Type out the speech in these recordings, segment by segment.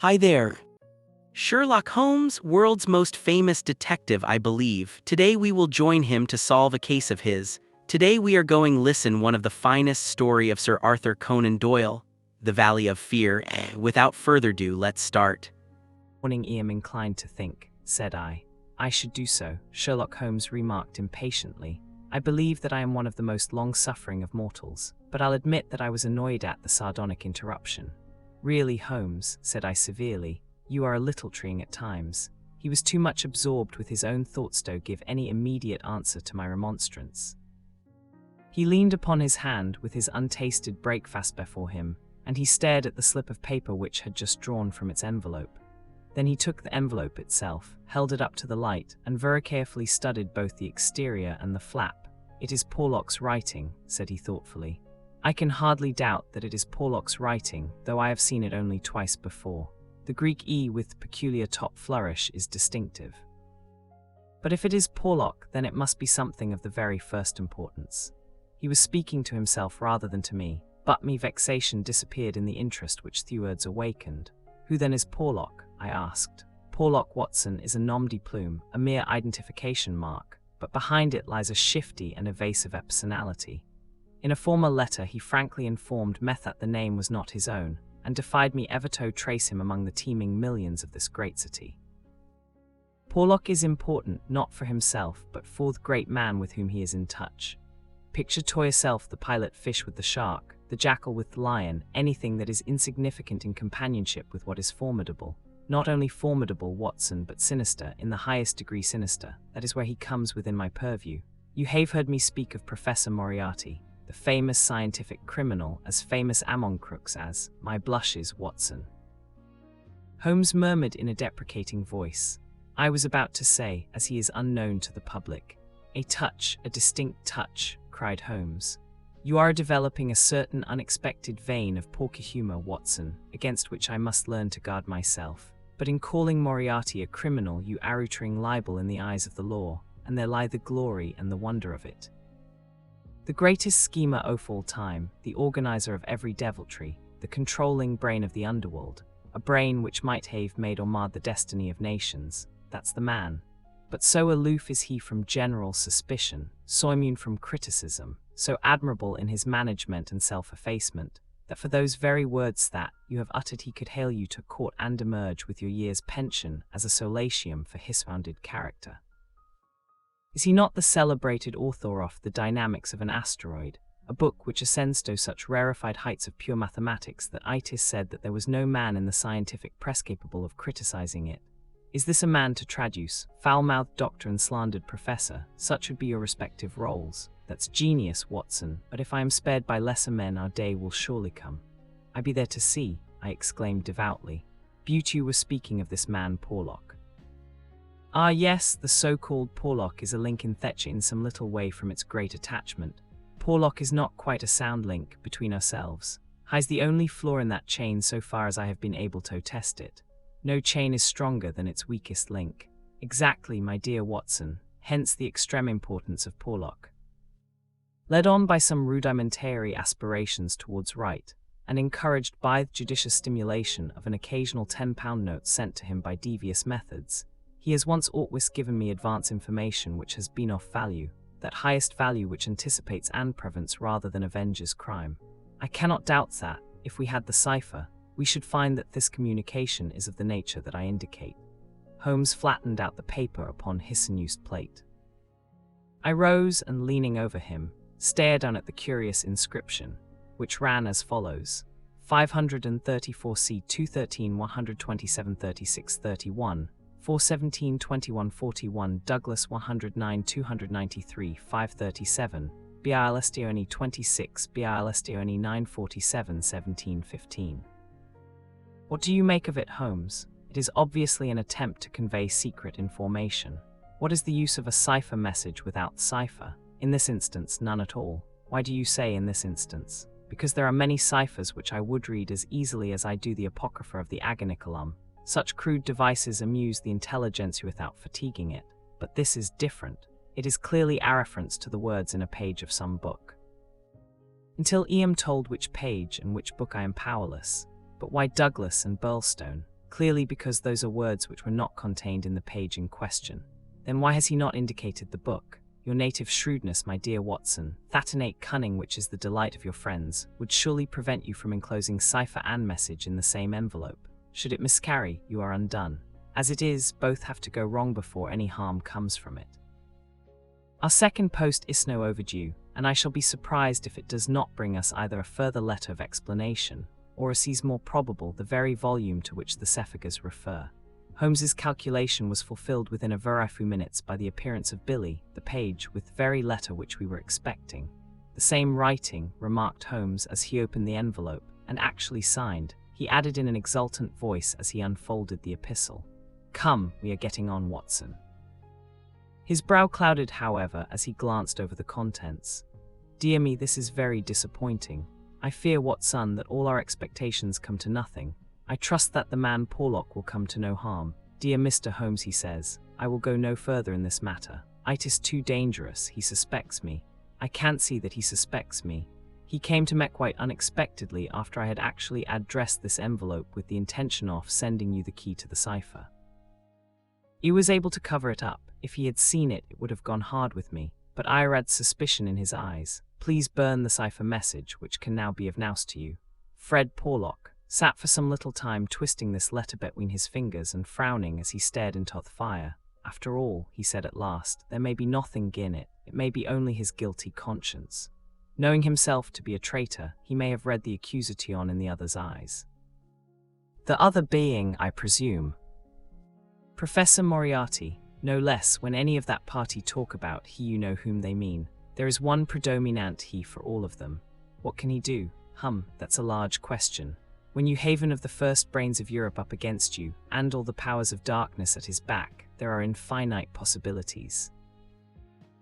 Hi there. Sherlock Holmes, world's most famous detective, I believe. Today we will join him to solve a case of his. Today we are going listen one of the finest story of Sir Arthur Conan Doyle, The Valley of Fear. Without further ado, let's start. Morning, am inclined to think, said I. I should do so, Sherlock Holmes remarked impatiently. I believe that I am one of the most long-suffering of mortals, but I'll admit that I was annoyed at the sardonic interruption. Really, Holmes, said I severely, you are a little trying at times. He was too much absorbed with his own thoughts to give any immediate answer to my remonstrance. He leaned upon his hand with his untasted breakfast before him, and he stared at the slip of paper which had just drawn from its envelope. Then he took the envelope itself, held it up to the light, and very carefully studied both the exterior and the flap. It is Porlock's writing, said he thoughtfully. I can hardly doubt that it is Porlock's writing, though I have seen it only twice before. The Greek E with peculiar top flourish is distinctive. But if it is Porlock, then it must be something of the very first importance. He was speaking to himself rather than to me, but me vexation disappeared in the interest which the words awakened. Who then is Porlock? I asked. Porlock, Watson, is a nom de plume, a mere identification mark, but behind it lies a shifty and evasive personality. In a former letter he frankly informed me that the name was not his own, and defied me ever to trace him among the teeming millions of this great city. Porlock is important not for himself, but for the great man with whom he is in touch. Picture to yourself the pilot fish with the shark, the jackal with the lion, anything that is insignificant in companionship with what is formidable. Not only formidable, Watson, but sinister, in the highest degree sinister. That is where he comes within my purview. You have heard me speak of Professor Moriarty, the famous scientific criminal, as famous among crooks as my blushes, Watson. Holmes murmured in a deprecating voice. I was about to say, as he is unknown to the public. A touch, a distinct touch, cried Holmes. You are developing a certain unexpected vein of porky humor, Watson, against which I must learn to guard myself. But in calling Moriarty a criminal, you are uttering libel in the eyes of the law, and there lie the glory and the wonder of it. The greatest schemer of all time, the organizer of every deviltry, the controlling brain of the underworld, a brain which might have made or marred the destiny of nations, that's the man. But so aloof is he from general suspicion, so immune from criticism, so admirable in his management and self-effacement, that for those very words that you have uttered he could hail you to court and emerge with your year's pension as a solatium for his founded character. Is he not the celebrated author of The Dynamics of an Asteroid, a book which ascends to such rarefied heights of pure mathematics that it is said that there was no man in the scientific press capable of criticizing it? Is this a man to traduce, foul-mouthed doctor and slandered professor? Such would be your respective roles. That's genius, Watson, but if I am spared by lesser men, our day will surely come. I be there to see, I exclaimed devoutly. Beauty was speaking of this man Porlock. Ah yes, the so-called Porlock is a link in Thatcher in some little way from its great attachment. Porlock is not quite a sound link between ourselves. He's the only flaw in that chain so far as I have been able to test it. No chain is stronger than its weakest link. Exactly, my dear Watson, hence the extreme importance of Porlock. Led on by some rudimentary aspirations towards right, and encouraged by the judicious stimulation of an occasional £10 note sent to him by devious methods, he has once always given me advance information which has been of value, that highest value which anticipates and prevents rather than avenges crime. I cannot doubt that, if we had the cipher, we should find that this communication is of the nature that I indicate. Holmes flattened out the paper upon his unused plate. I rose and, leaning over him, stared down at the curious inscription, which ran as follows: 534C 213 127 36 31, 417 21 41, Douglas 109 293 537, Bilstone 26, Bilstone 947 17 15. What do you make of it, Holmes? It is obviously an attempt to convey secret information. What is the use of a cipher message without cipher? In this instance, none at all. Why do you say in this instance? Because there are many ciphers which I would read as easily as I do the Apocrypha of the Agoniculum. Such crude devices amuse the intelligentsia without fatiguing it. But this is different. It is clearly a reference to the words in a page of some book. Until I am told which page and which book I am powerless. But why Douglas and Birlstone? clearly because those are words which were not contained in the page in question. Then why has he not indicated the book? Your native shrewdness, my dear Watson, that innate cunning which is the delight of your friends, would surely prevent you from enclosing cipher and message in the same envelope. Should it miscarry, you are undone. As it is, both have to go wrong before any harm comes from it. Our second post is no overdue, and I shall be surprised if it does not bring us either a further letter of explanation, or as is more probable, the very volume to which the Cephagas refer. Holmes's calculation was fulfilled within a very few minutes by the appearance of Billy, the page, with the very letter which we were expecting. The same writing, remarked Holmes as he opened the envelope, and actually signed, he added in an exultant voice as he unfolded the epistle. Come, we are getting on, Watson. His brow clouded, however, as he glanced over the contents. Dear me, this is very disappointing. I fear, Watson, that all our expectations come to nothing. I trust that the man Porlock will come to no harm. Dear Mr. Holmes, he says, I will go no further in this matter. It is too dangerous. He suspects me. I can't see that he suspects me. He came to me quite unexpectedly after I had actually addressed this envelope with the intention of sending you the key to the cipher. He was able to cover it up. If he had seen it, it would have gone hard with me. But I read suspicion in his eyes. Please burn the cipher message, which can now be of use to you. Fred Porlock sat for some little time twisting this letter between his fingers and frowning as he stared into the fire. After all, he said at last, there may be nothing in it. It may be only his guilty conscience. Knowing himself to be a traitor, he may have read the accusation in the other's eyes. The other being, I presume, Professor Moriarty. No less. When any of that party talk about he, you know whom they mean. There is one predominant he for all of them. What can he do? That's a large question. When you haven of the first brains of Europe up against you, and all the powers of darkness at his back, there are infinite possibilities.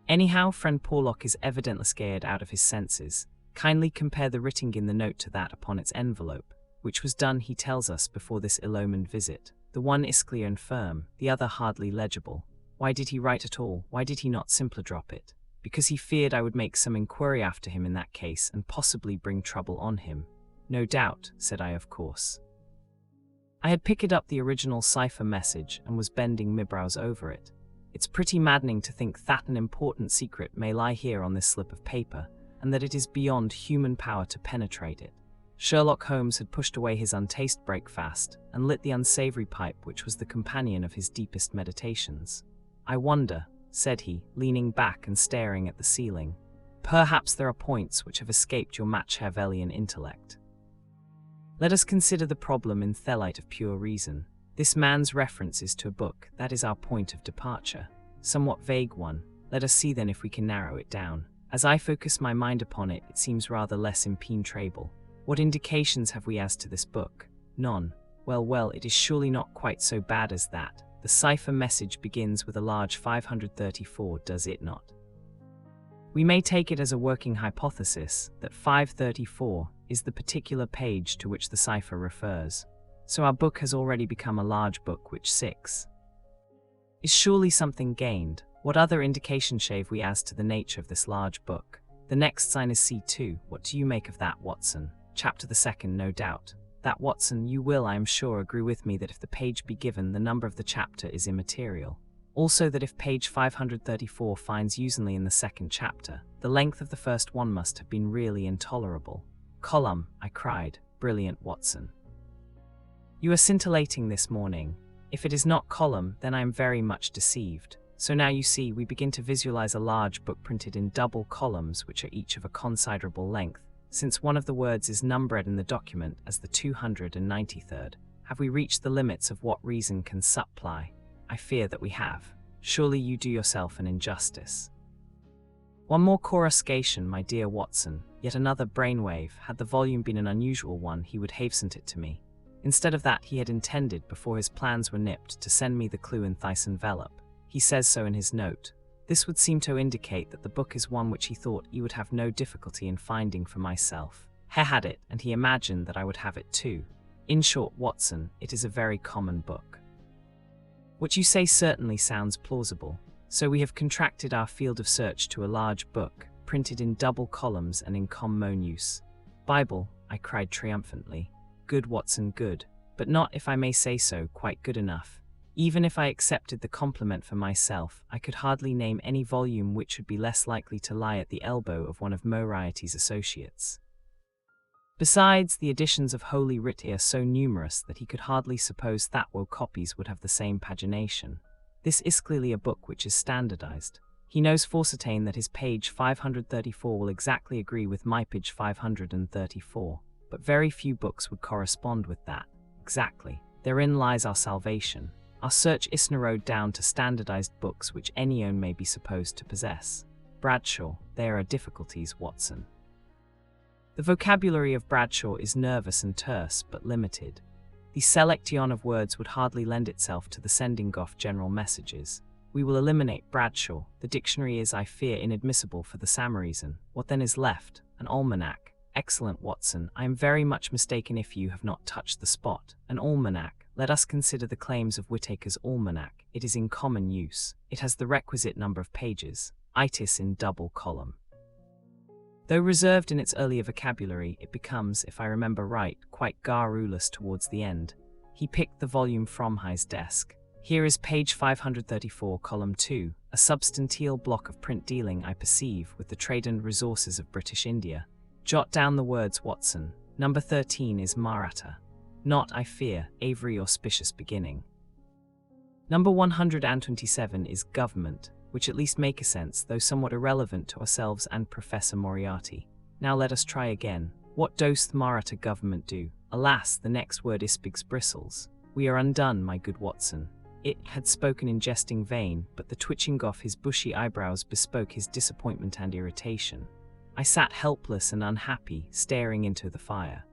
Anyhow, friend Porlock is evidently scared out of his senses. Kindly compare the writing in the note to that upon its envelope, which was done, he tells us, before this ill-omened visit. The one is clear and firm, the other hardly legible. Why did he write at all? Why did he not simply drop it? Because he feared I would make some inquiry after him in that case and possibly bring trouble on him. No doubt, said I, of course. I had picked up the original cipher message and was bending my brows over it. It's pretty maddening to think that an important secret may lie here on this slip of paper, and that it is beyond human power to penetrate it. Sherlock Holmes had pushed away his untasted breakfast and lit the unsavory pipe which was the companion of his deepest meditations. I wonder, said he, leaning back and staring at the ceiling. Perhaps there are points which have escaped your Machiavellian intellect. Let us consider the problem in the light of pure reason. This man's reference is to a book. That is our point of departure. Somewhat vague one. Let us see then if we can narrow it down. As I focus my mind upon it, it seems rather less impenetrable. What indications have we as to this book? None. Well, it is surely not quite so bad as that. The cipher message begins with a large 534, does it not? We may take it as a working hypothesis that 534 is the particular page to which the cipher refers. So our book has already become a large book, which 6 is surely something gained. What other indication shave we as to the nature of this large book? The next sign is C2. What do you make of that, Watson? Chapter the second, no doubt. That, Watson, you will, I am sure, agree with me that if the page be given, the number of the chapter is immaterial. Also that if page 534 finds usually in the second chapter, the length of the first one must have been really intolerable. Column, I cried. Brilliant, Watson. You are scintillating this morning. If it is not column, then I am very much deceived. So now you see, we begin to visualize a large book printed in double columns which are each of a considerable length, since one of the words is numbered in the document as the 293rd. Have we reached the limits of what reason can supply? I fear that we have. Surely you do yourself an injustice. One more coruscation, my dear Watson, yet another brainwave. Had the volume been an unusual one, he would have sent it to me. Instead of that, he had intended, before his plans were nipped, to send me the clue in this envelope. He says so in his note. This would seem to indicate that the book is one which he thought he would have no difficulty in finding for myself. He had it, and he imagined that I would have it too. In short, Watson, it is a very common book. What you say certainly sounds plausible. So we have contracted our field of search to a large book, printed in double columns and in common use. Bible, I cried triumphantly. Good, Watson, good. but not, if I may say so, quite good enough. Even if I accepted the compliment for myself, I could hardly name any volume which would be less likely to lie at the elbow of one of Moriarty's associates. Besides, the editions of Holy Writ are so numerous that he could hardly suppose that copies would have the same pagination. This is clearly a book which is standardized. He knows for certain that his page 534 will exactly agree with my page 534, but very few books would correspond with that. Exactly. Therein lies our salvation. Our search is narrowed down to standardized books which anyone may be supposed to possess. Bradshaw, there are difficulties, Watson. The vocabulary of Bradshaw is nervous and terse, but limited. The selection of words would hardly lend itself to the sending off general messages. We will eliminate Bradshaw. The dictionary is, I fear, inadmissible for the summaries. What then is left? An almanac. Excellent, Watson. I am very much mistaken if you have not touched the spot. An almanac. Let us consider the claims of Whitaker's almanac. It is in common use. It has the requisite number of pages. Itis in double column. Though reserved in its earlier vocabulary, it becomes, if I remember right, quite garrulous towards the end. He picked the volume from his desk. Here is page 534, column 2, a substantial block of print dealing, I perceive, with the trade and resources of British India. Jot down the words, Watson. Number 13 is Maratha. Not, I fear, Avery auspicious beginning. Number 127 is Government, which at least make a sense, though somewhat irrelevant to ourselves and Professor Moriarty. Now let us try again. What doth Maratha government do? Alas, the next word ispigs bristles. We are undone, my good Watson. It had spoken in jesting vein, but the twitching of his bushy eyebrows bespoke his disappointment and irritation. I sat helpless and unhappy, staring into the fire.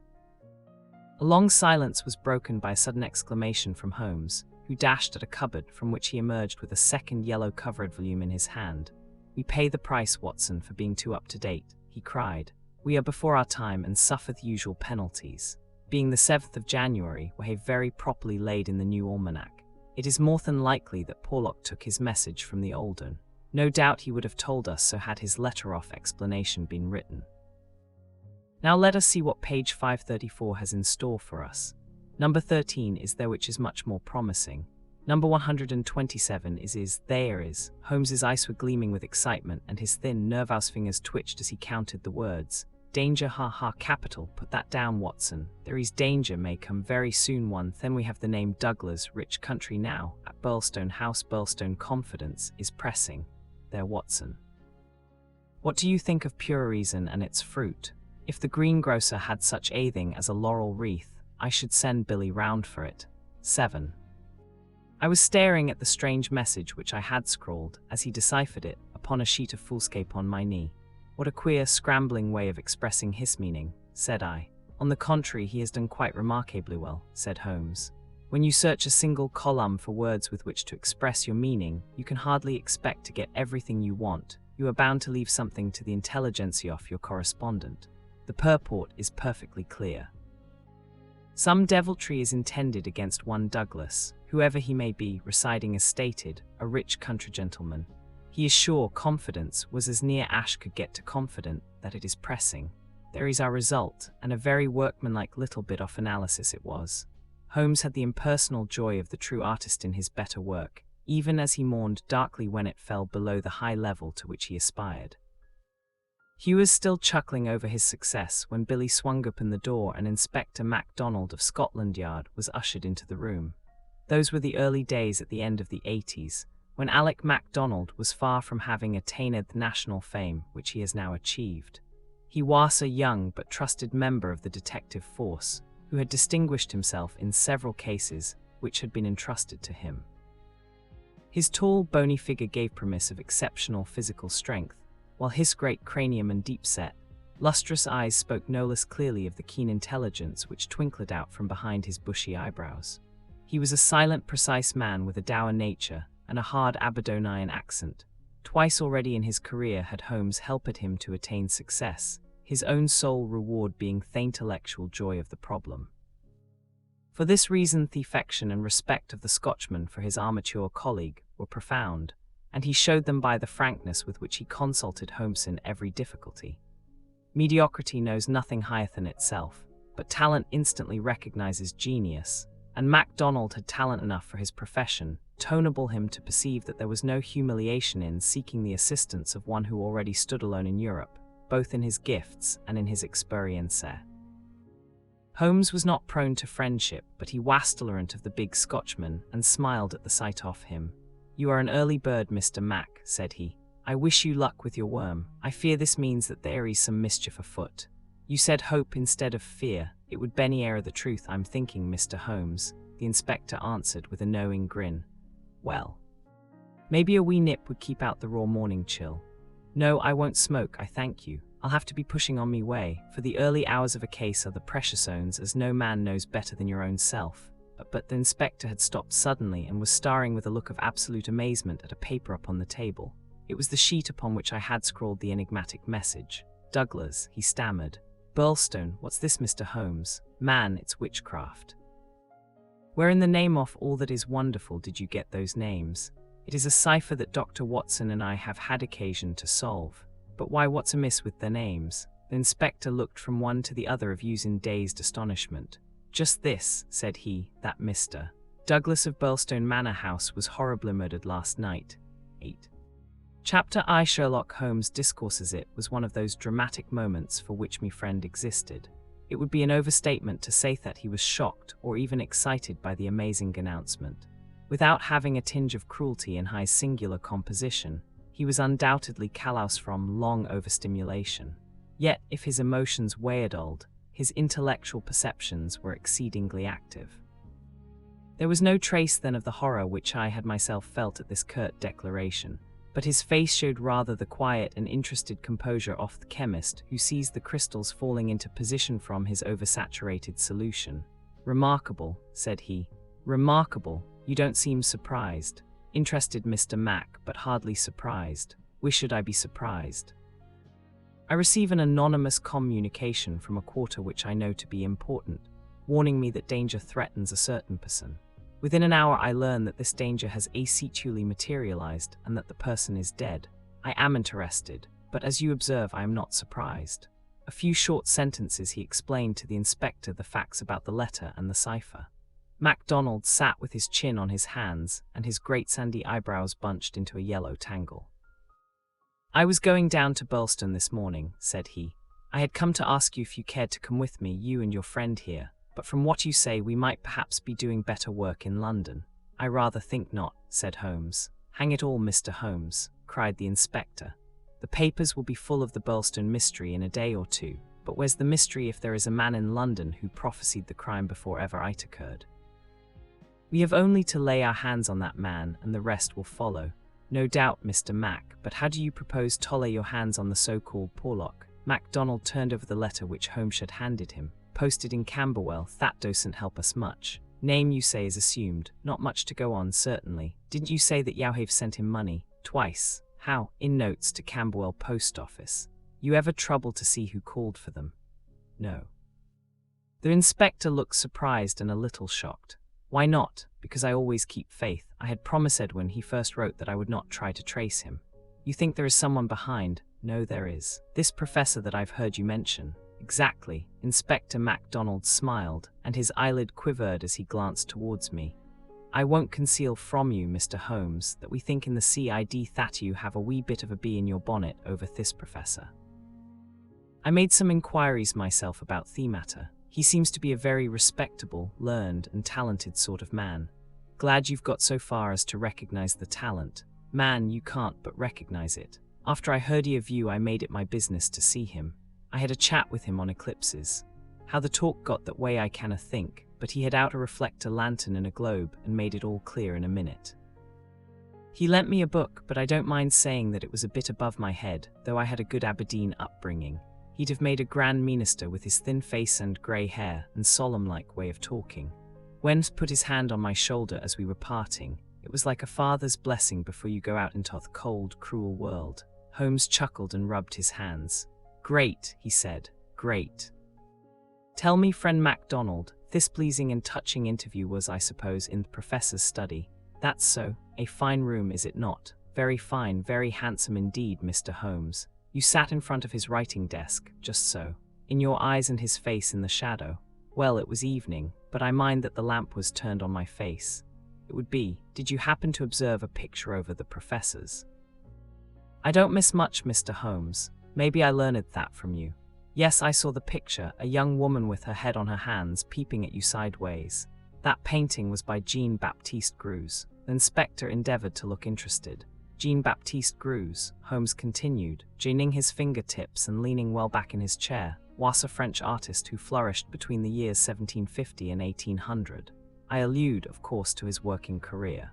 A long silence was broken by a sudden exclamation from Holmes, who dashed at a cupboard from which he emerged with a second yellow-covered volume in his hand. "We pay the price, Watson, for being too up-to-date," he cried. "We are before our time and suffer the usual penalties. Being the 7th of January, we have very properly laid in the new almanac. It is more than likely that Porlock took his message from the old one. No doubt he would have told us so had his letter-off explanation been written. Now let us see what page 534 has in store for us. Number 13 is there, which is much more promising. Number 127 is there is. Holmes's eyes were gleaming with excitement, and his thin, nervous fingers twitched as he counted the words. Danger, ha ha, capital, put that down, Watson. There is danger, may come very soon one. Then we have the name Douglas, rich country now, at Burlstone House. Burlstone confidence is pressing. There, Watson. What do you think of pure reason and its fruit? If the greengrocer had such a thing as a laurel wreath, I should send Billy round for it. 7. I was staring at the strange message which I had scrawled, as he deciphered it, upon a sheet of foolscape on my knee. What a queer, scrambling way of expressing his meaning, said I. On the contrary, he has done quite remarkably well, said Holmes. When you search a single column for words with which to express your meaning, you can hardly expect to get everything you want. You are bound to leave something to the intelligentsia of your correspondent. The purport is perfectly clear. Some deviltry is intended against one Douglas, whoever he may be, residing as stated, a rich country gentleman. He is sure confidence was as near Ash could get to confident that it is pressing. There is our result, and a very workmanlike little bit of analysis it was. Holmes had the impersonal joy of the true artist in his better work, even as he mourned darkly when it fell below the high level to which he aspired. He was still chuckling over his success when Billy swung open the door and Inspector MacDonald of Scotland Yard was ushered into the room. Those were the early days at the end of the 80s, when Alec MacDonald was far from having attained the national fame which he has now achieved. He was a young but trusted member of the detective force, who had distinguished himself in several cases which had been entrusted to him. His tall, bony figure gave promise of exceptional physical strength, while his great cranium and deep-set, lustrous eyes spoke no less clearly of the keen intelligence which twinkled out from behind his bushy eyebrows. He was a silent, precise man with a dour nature and a hard Aberdonian accent. Twice already in his career had Holmes helped him to attain success, his own sole reward being the intellectual joy of the problem. For this reason the affection and respect of the Scotchman for his amateur colleague were profound, and he showed them by the frankness with which he consulted Holmes in every difficulty. Mediocrity knows nothing higher than itself, but talent instantly recognizes genius, And MacDonald had talent enough for his profession, tonable him to perceive that there was no humiliation in seeking the assistance of one who already stood alone in Europe, both in his gifts and in his experience. Holmes was not prone to friendship, but he was tolerant of the big Scotchman and smiled at the sight of him. "You are an early bird, Mr. Mac," said he. "I wish you luck with your worm. I fear this means that there is some mischief afoot. You said hope instead of fear. It would be nearer the truth, I'm thinking, Mr. Holmes," the inspector answered with a knowing grin. "Well, maybe a wee nip would keep out the raw morning chill. No, I won't smoke, I thank you. I'll have to be pushing on me way, for the early hours of a case are the precious ones, as no man knows better than your own self." But the inspector had stopped suddenly and was staring with a look of absolute amazement at a paper upon the table. It was the sheet upon which I had scrawled the enigmatic message. "Douglas," he stammered. "Burlstone, what's this, Mr. Holmes? Man, it's witchcraft. Where in the name of all that is wonderful did you get those names? It is a cipher that Dr. Watson and I have had occasion to solve. But why, what's amiss with the names?" The inspector looked from one to the other of us in dazed astonishment. "Just this," said he, "that Mr. Douglas of Burlstone Manor House was horribly murdered last night." 8. Chapter I Sherlock Holmes discourses. It was one of those dramatic moments for which me friend existed. It would be an overstatement to say that he was shocked or even excited by the amazing announcement. Without having a tinge of cruelty in his singular composition, he was undoubtedly callous from long overstimulation. Yet, if his emotions were dulled, his intellectual perceptions were exceedingly active. There was no trace then of the horror which I had myself felt at this curt declaration, but his face showed rather the quiet and interested composure of the chemist who sees the crystals falling into position from his oversaturated solution. "Remarkable," said he. "Remarkable. You don't seem surprised." "Interested, Mr. Mac, but hardly surprised." "Why should I be surprised?" "I receive an anonymous communication from a quarter which I know to be important, warning me that danger threatens a certain person. Within an hour I learn that this danger has actually materialized and that the person is dead. I am interested, but as you observe, I am not surprised." A few short sentences he explained to the inspector the facts about the letter and the cipher. MacDonald sat with his chin on his hands and his great sandy eyebrows bunched into a yellow tangle. "I was going down to Burlstone this morning," said he. "I had come to ask you if you cared to come with me, you and your friend here. But from what you say, we might perhaps be doing better work in London." "I rather think not," said Holmes. "Hang it all, Mr. Holmes," cried the inspector. "The papers will be full of the Burlstone mystery in a day or two. But where's the mystery if there is a man in London who prophesied the crime before ever it occurred? We have only to lay our hands on that man, and the rest will follow." "No doubt, Mr. Mac, but how do you propose to lay your hands on the so-called Porlock?" MacDonald turned over the letter which Holmes had handed him. "Posted in Camberwell, that doesn't help us much. Name you say is assumed, not much to go on, certainly. Didn't you say that you have sent him money? Twice. How? In notes to Camberwell Post Office. You ever troubled to see who called for them?" "No." The inspector looked surprised and a little shocked. "Why not?" "Because I always keep faith. I had promised Edwin he first wrote that I would not try to trace him." "You think there is someone behind?" "No, there is. This professor that I've heard you mention." "Exactly." Inspector MacDonald smiled, and his eyelid quivered as he glanced towards me. "I won't conceal from you, Mr. Holmes, that we think in the CID that you have a wee bit of a bee in your bonnet over this professor. I made some inquiries myself about the matter. He seems to be a very respectable, learned, and talented sort of man. Glad you've got so far as to recognize the talent. Man, you can't but recognize it. After I heard your view, I made it my business to see him. I had a chat with him on eclipses. How the talk got that way I canna think, but he had out a reflector lantern and a globe and made it all clear in a minute. He lent me a book, but I don't mind saying that it was a bit above my head, though I had a good Aberdeen upbringing. He'd have made a grand minister with his thin face and grey hair and solemn-like way of talking. Wens put his hand on my shoulder as we were parting. It was like a father's blessing before you go out into the cold, cruel world. Holmes chuckled and rubbed his hands. "Great," he said, "great. Tell me, friend MacDonald, this pleasing and touching interview was, I suppose, in the professor's study." "That's so. A fine room, is it not?" "Very fine, very handsome indeed, Mr. Holmes. You sat in front of his writing desk, just so. In your eyes and his face in the shadow." Well, it was evening, but I mind that the lamp was turned on my face. It would be, did you happen to observe a picture over the professor's? I don't miss much, Mr. Holmes. Maybe I learned that from you. Yes, I saw the picture, a young woman with her head on her hands, peeping at you sideways. That painting was by Jean-Baptiste Greuze. The inspector endeavored to look interested. Jean-Baptiste Greuze, Holmes continued, joining his fingertips and leaning well back in his chair, was a French artist who flourished between the years 1750 and 1800. I allude, of course, to his working career.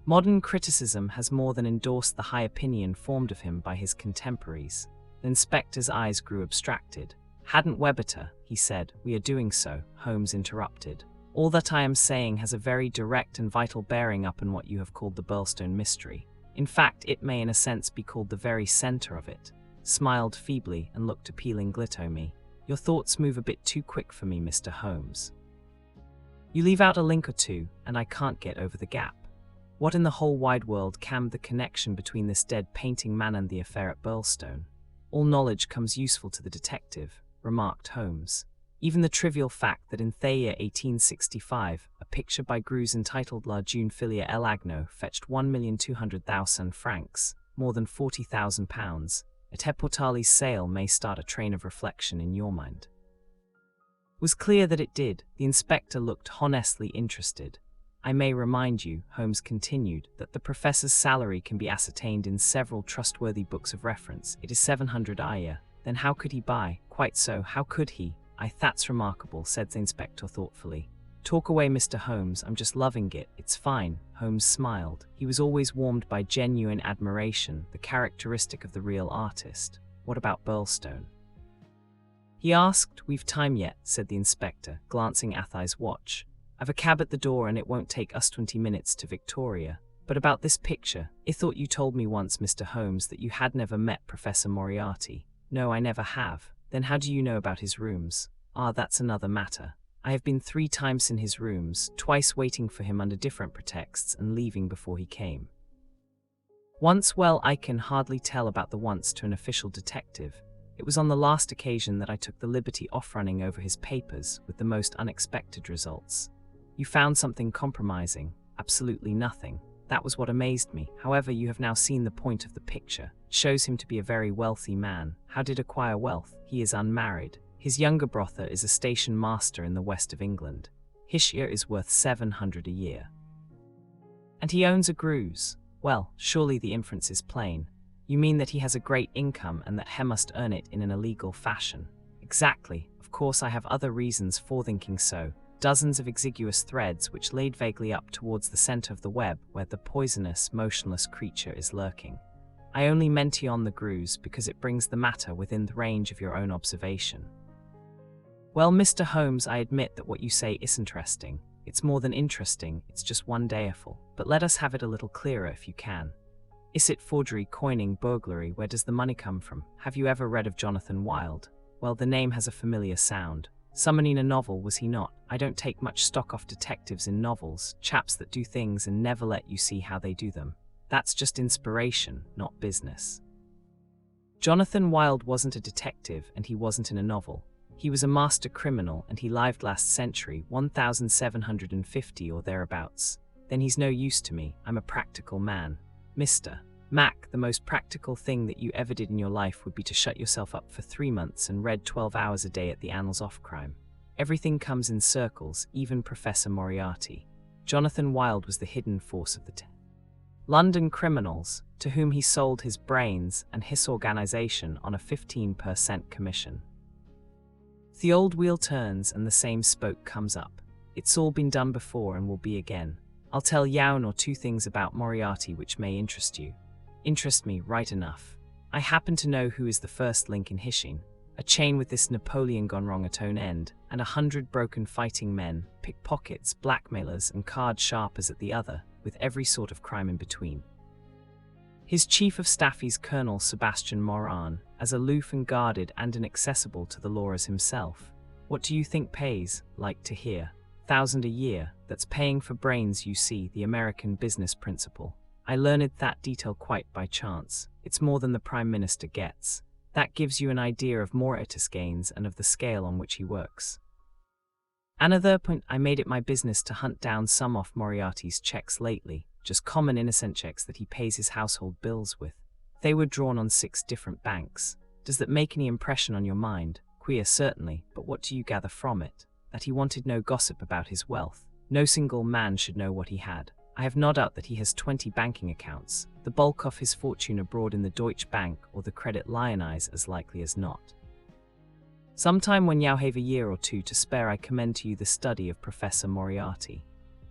Modern criticism has more than endorsed the high opinion formed of him by his contemporaries. The inspector's eyes grew abstracted. Hadn't we better, he said. We are doing so, Holmes interrupted. All that I am saying has a very direct and vital bearing upon what you have called the Burlstone mystery. In fact, it may in a sense be called the very center of it. Smiled feebly and looked appealing at me. Your thoughts move a bit too quick for me, Mr. Holmes. You leave out a link or two, and I can't get over the gap. What in the whole wide world can the connection between this dead painting man and the affair at Burlstone? All knowledge comes useful to the detective, remarked Holmes. Even the trivial fact that in the year 1865, a picture by Greuze entitled La Jeune Fille à l'Agneau fetched 1,200,000 francs, more than £40,000, at Heportali's sale may start a train of reflection in your mind. It was clear that it did. The inspector looked honestly interested. I may remind you, Holmes continued, that the professor's salary can be ascertained in several trustworthy books of reference. It is 700 a year. Then how could he buy? Quite so, how could he? That's remarkable, said the inspector thoughtfully. Talk away, Mr. Holmes, I'm just loving it. It's fine. Holmes smiled. He was always warmed by genuine admiration, the characteristic of the real artist. What about Burlstone? He asked. We've time yet, said the inspector, glancing at his watch. I've a cab at the door and it won't take us 20 minutes to Victoria. But about this picture, I thought you told me once, Mr. Holmes, that you had never met Professor Moriarty. No, I never have. Then how do you know about his rooms? That's another matter. I have been 3 times in his rooms, twice waiting for him under different pretexts and leaving before he came. Once, well, I can hardly tell about the once to an official detective. It was on the last occasion that I took the liberty of running over his papers with the most unexpected results. You found something compromising? Absolutely nothing. That was what amazed me. However, you have now seen the point of the picture. It shows him to be a very wealthy man. How did he acquire wealth? He is unmarried. His younger brother is a station master in the west of England. His share is worth 700 a year. And he owns a Greuze. Well, surely the inference is plain. You mean that he has a great income and that he must earn it in an illegal fashion? Exactly. Of course I have other reasons for thinking so. Dozens of exiguous threads which laid vaguely up towards the center of the web where the poisonous, motionless creature is lurking. I only mention on the Greuze because it brings the matter within the range of your own observation. Well, Mr. Holmes, I admit that what you say is interesting. It's more than interesting, it's just one dayful. But let us have it a little clearer if you can. Is it forgery, coining, burglary? Where does the money come from? Have you ever read of Jonathan Wild? Well, the name has a familiar sound. Someone in a novel, was he not? I don't take much stock of detectives in novels, chaps that do things and never let you see how they do them. That's just inspiration, not business. Jonathan Wild wasn't a detective and he wasn't in a novel. He was a master criminal and he lived last century, 1750 or thereabouts. Then he's no use to me. I'm a practical man. Mr. Mac, the most practical thing that you ever did in your life would be to shut yourself up for 3 months and read 12 hours a day at the Annals of Crime. Everything comes in circles, even Professor Moriarty. Jonathan Wild was the hidden force of the London criminals, to whom he sold his brains and his organization on a 15% commission. The old wheel turns and the same spoke comes up. It's all been done before and will be again. I'll tell you 1 or 2 things about Moriarty which may interest you. Interest me, right enough. I happen to know who is the first link in Hishing, a chain with this Napoleon gone wrong at own end, and 100 broken fighting men, pickpockets, blackmailers, and card sharpers at the other, with every sort of crime in between. His chief of staff is Colonel Sebastian Moran, as aloof and guarded and inaccessible to the law as himself. What do you think pays? Like to hear. 1,000 a year, that's paying for brains, you see, the American business principle. I learned that detail quite by chance. It's more than the Prime Minister gets. That gives you an idea of Moriarty's gains and of the scale on which he works. Another point, I made it my business to hunt down some off Moriarty's checks lately, just common innocent checks that he pays his household bills with. They were drawn on 6 different banks. Does that make any impression on your mind? Queer, certainly, but what do you gather from it? That he wanted no gossip about his wealth. No single man should know what he had. I have no doubt that he has 20 banking accounts, the bulk of his fortune abroad in the Deutsche Bank or the Credit Lyonnais, as likely as not. Sometime when you have a year or two to spare, I commend to you the study of Professor Moriarty.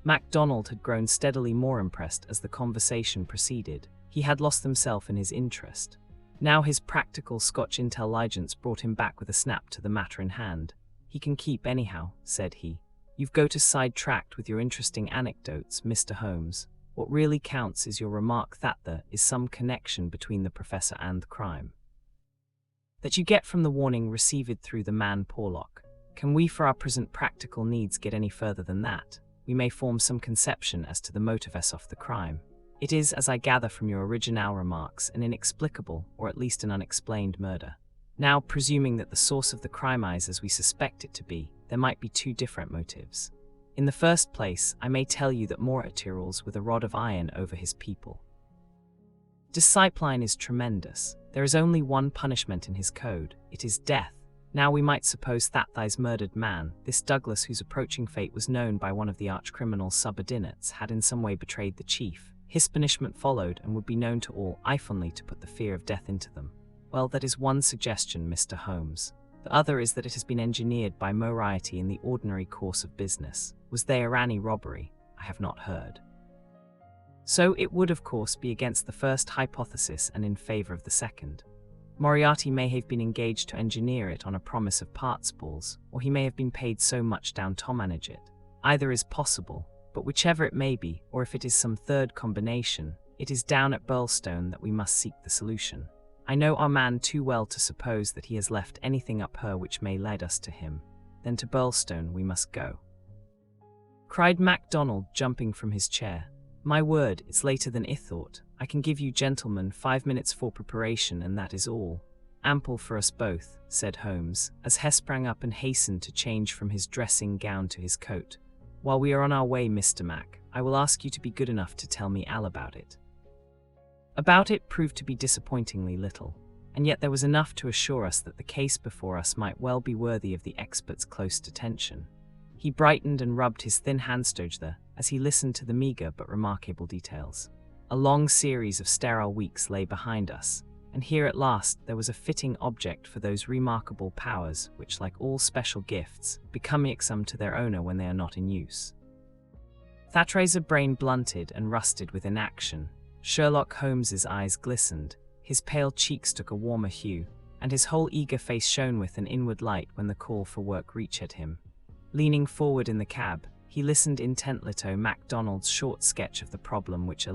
MacDonald had grown steadily more impressed as the conversation proceeded. He had lost himself in his interest. Now his practical Scotch intelligence brought him back with a snap to the matter in hand. "He can keep anyhow," said he. "You've got us sidetracked with your interesting anecdotes, Mr. Holmes. What really counts is your remark that there is some connection between the professor and the crime. That you get from the warning received through the man Porlock. Can we, for our present practical needs, get any further than that? We may form some conception as to the motive of the crime. It is, as I gather from your original remarks, an inexplicable, or at least an unexplained murder. Now, presuming that the source of the crime is as we suspect it to be, there might be 2 different motives. In the first place, I may tell you that Moriarty rules with a rod of iron over his people. Discipline is tremendous. There is only one punishment in his code. It is death. Now we might suppose that this murdered man, this Douglas whose approaching fate was known by one of the arch-criminal's subordinates, had in some way betrayed the chief. His punishment followed and would be known to all, if only to put the fear of death into them. Well, that is one suggestion, Mr. Holmes. The other is that it has been engineered by Moriarty in the ordinary course of business. Was there any robbery? I have not heard. So it would, of course, be against the first hypothesis and in favor of the second. Moriarty may have been engaged to engineer it on a promise of parts balls, or he may have been paid so much down to manage it. Either is possible, but whichever it may be, or if it is some third combination, it is down at Burlstone that we must seek the solution. I know our man too well to suppose that he has left anything up her which may lead us to him. Then to Burlstone we must go," cried MacDonald, jumping from his chair. "My word, it's later than I thought. I can give you gentlemen 5 minutes for preparation, and that is all." "Ample for us both," said Holmes, as Hess sprang up and hastened to change from his dressing gown to his coat. "While we are on our way, Mr. Mac, I will ask you to be good enough to tell me all about it." About it proved to be disappointingly little, and yet there was enough to assure us that the case before us might well be worthy of the expert's close attention. He brightened and rubbed his thin hands together as he listened to the meager but remarkable details. A long series of sterile weeks lay behind us, and here at last there was a fitting object for those remarkable powers which, like all special gifts, become irksome to their owner when they are not in use. Thatcher's brain blunted and rusted with inaction. Sherlock Holmes's eyes glistened, his pale cheeks took a warmer hue, and his whole eager face shone with an inward light when the call for work reached him. Leaning forward in the cab, he listened intently to MacDonald's short sketch of the problem which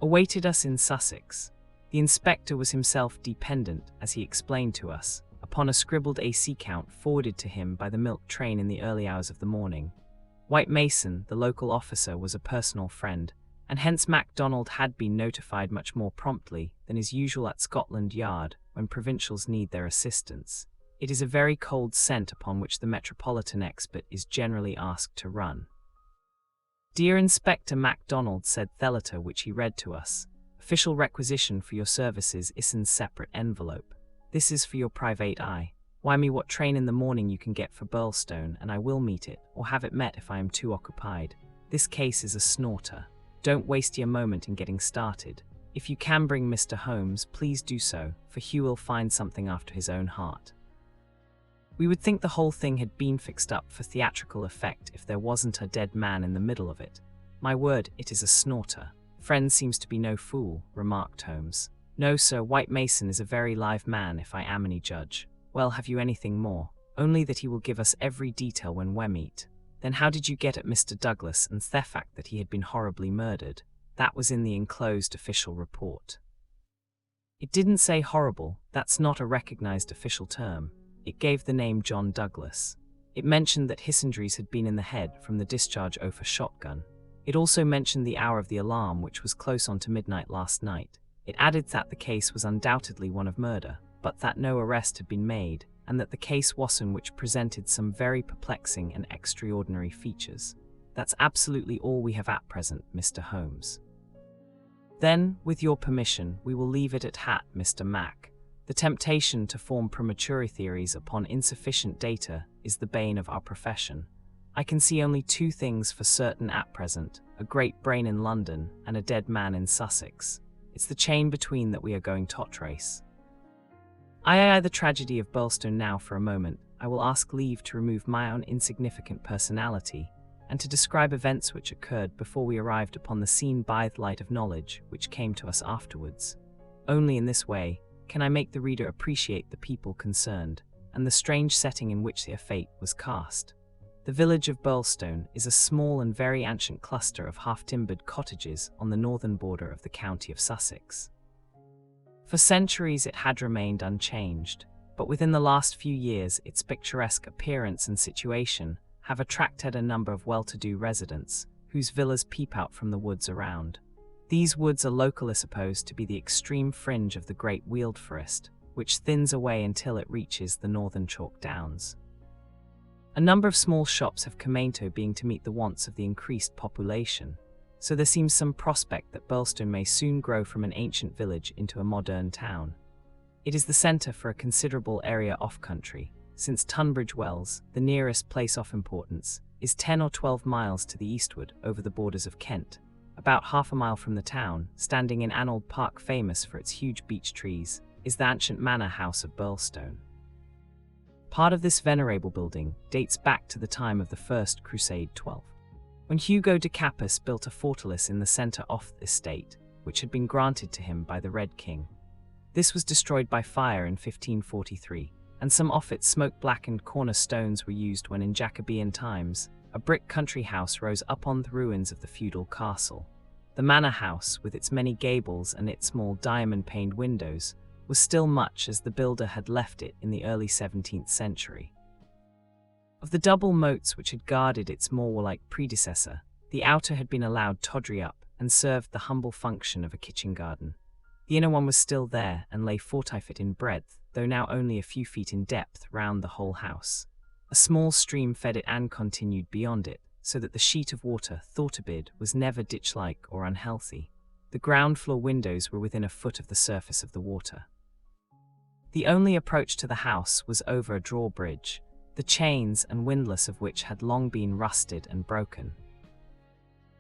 awaited us in Sussex. The inspector was himself dependent, as he explained to us, upon a scribbled AC count forwarded to him by the milk train in the early hours of the morning. White Mason, the local officer, was a personal friend, and hence MacDonald had been notified much more promptly than is usual at Scotland Yard when provincials need their assistance. It is a very cold scent upon which the metropolitan expert is generally asked to run. "Dear Inspector MacDonald," said the letter which he read to us, "official requisition for your services is in separate envelope. This is for your private eye. Why me what train in the morning you can get for Burlstone, and I will meet it, or have it met if I am too occupied. This case is a snorter. Don't waste your moment in getting started. If you can bring Mr. Holmes, please do so, for Hugh will find something after his own heart." We would think the whole thing had been fixed up for theatrical effect if there wasn't a dead man in the middle of it. "My word, it is a snorter. Friend seems to be no fool," remarked Holmes. "No, sir, White Mason is a very live man if I am any judge." "Well, have you anything more?" "Only that he will give us every detail when we meet." "Then how did you get at Mr. Douglas and the fact that he had been horribly murdered?" "That was in the enclosed official report." "It didn't say horrible, that's not a recognized official term. It gave the name John Douglas. It mentioned that his injuries had been in the head from the discharge of a shotgun. It also mentioned the hour of the alarm, which was close on to midnight last night. It added that the case was undoubtedly one of murder, but that no arrest had been made, and that the case was one which presented some very perplexing and extraordinary features. That's absolutely all we have at present, Mr. Holmes. Then, with your permission, we will leave it at that, Mr. Mac. The temptation to form premature theories upon insufficient data is the bane of our profession. I can see only two things for certain at present: a great brain in London and a dead man in Sussex. It's the chain between that we are going to trace. The tragedy of Birlstone now for a moment. I will ask leave to remove my own insignificant personality, and to describe events which occurred before we arrived upon the scene by the light of knowledge which came to us afterwards. Only in this way can I make the reader appreciate the people concerned, and the strange setting in which their fate was cast. The village of Birlstone is a small and very ancient cluster of half-timbered cottages on the northern border of the county of Sussex. For centuries it had remained unchanged, but within the last few years its picturesque appearance and situation have attracted a number of well-to-do residents, whose villas peep out from the woods around. These woods are locally supposed to be the extreme fringe of the great Weald Forest, which thins away until it reaches the northern chalk downs. A number of small shops have come into being to meet the wants of the increased population, so there seems some prospect that Birlstone may soon grow from an ancient village into a modern town. It is the centre for a considerable area off-country, since Tunbridge Wells, the nearest place of importance, is 10 or 12 miles to the eastward over the borders of Kent. About half a mile from the town, standing in an old park famous for its huge beech trees, is the ancient manor house of Birlstone. Part of this venerable building dates back to the time of the First Crusade 12, when Hugo de Capus built a fortalice in the centre of the estate, which had been granted to him by the Red King. This was destroyed by fire in 1543, and some of its smoke-blackened cornerstones were used when in Jacobean times a brick country house rose up on the ruins of the feudal castle. The manor house, with its many gables and its small diamond-paned windows, was still much as the builder had left it in the early 17th century. Of the double moats which had guarded its more warlike predecessor, the outer had been allowed tawdry up and served the humble function of a kitchen garden. The inner one was still there and lay 40 feet in breadth, though now only a few feet in depth round the whole house. A small stream fed it and continued beyond it, so that the sheet of water, thought a bit, was never ditch-like or unhealthy. The ground floor windows were within a foot of the surface of the water. The only approach to the house was over a drawbridge, the chains and windlass of which had long been rusted and broken.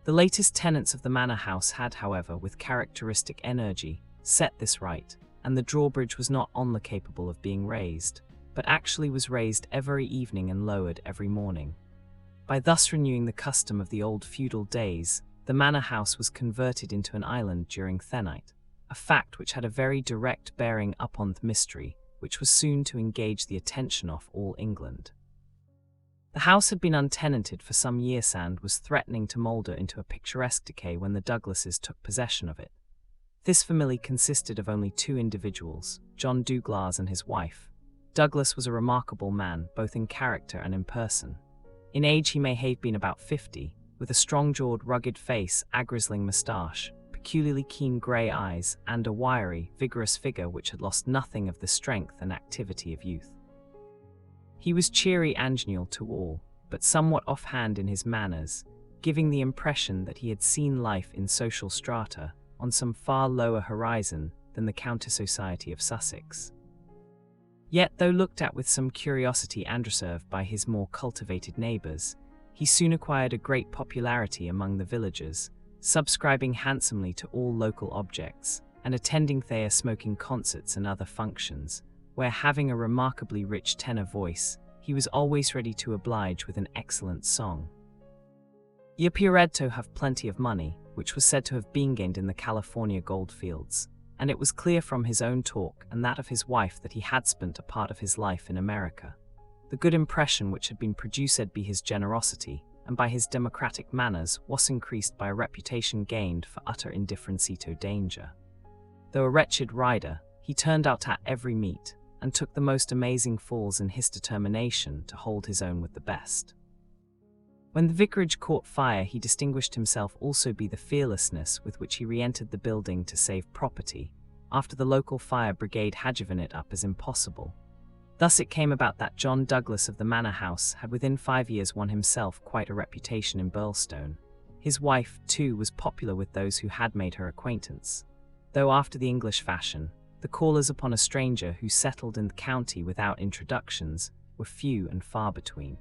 The latest tenants of the manor house had, however, with characteristic energy, set this right, and the drawbridge was not only capable of being raised, but actually was raised every evening and lowered every morning. By thus renewing the custom of the old feudal days, the manor house was converted into an island during Thenite, a fact which had a very direct bearing upon the mystery, which was soon to engage the attention of all England. The house had been untenanted for some years and was threatening to moulder into a picturesque decay when the Douglases took possession of it. This family consisted of only two individuals, John Douglas and his wife. Douglas was a remarkable man, both in character and in person. In age he may have been about 50, with a strong-jawed, rugged face, a grizzling moustache, peculiarly keen grey eyes, and a wiry, vigorous figure which had lost nothing of the strength and activity of youth. He was cheery and genial to all, but somewhat offhand in his manners, giving the impression that he had seen life in social strata on some far lower horizon than the county society of Sussex. Yet, though looked at with some curiosity and reserve by his more cultivated neighbours, he soon acquired a great popularity among the villagers, subscribing handsomely to all local objects, and attending their smoking concerts and other functions, where, having a remarkably rich tenor voice, he was always ready to oblige with an excellent song. He appeared to have plenty of money, which was said to have been gained in the California gold fields, and it was clear from his own talk and that of his wife that he had spent a part of his life in America. The good impression which had been produced by his generosity and by his democratic manners was increased by a reputation gained for utter indifference to danger. Though a wretched rider, he turned out at every meet, and took the most amazing falls in his determination to hold his own with the best. When the vicarage caught fire, he distinguished himself also by the fearlessness with which he re-entered the building to save property, after the local fire brigade had given it up as impossible. Thus it came about that John Douglas of the Manor House had within 5 years won himself quite a reputation in Birlstone. His wife, too, was popular with those who had made her acquaintance, though after the English fashion, the callers upon a stranger who settled in the county without introductions were few and far between.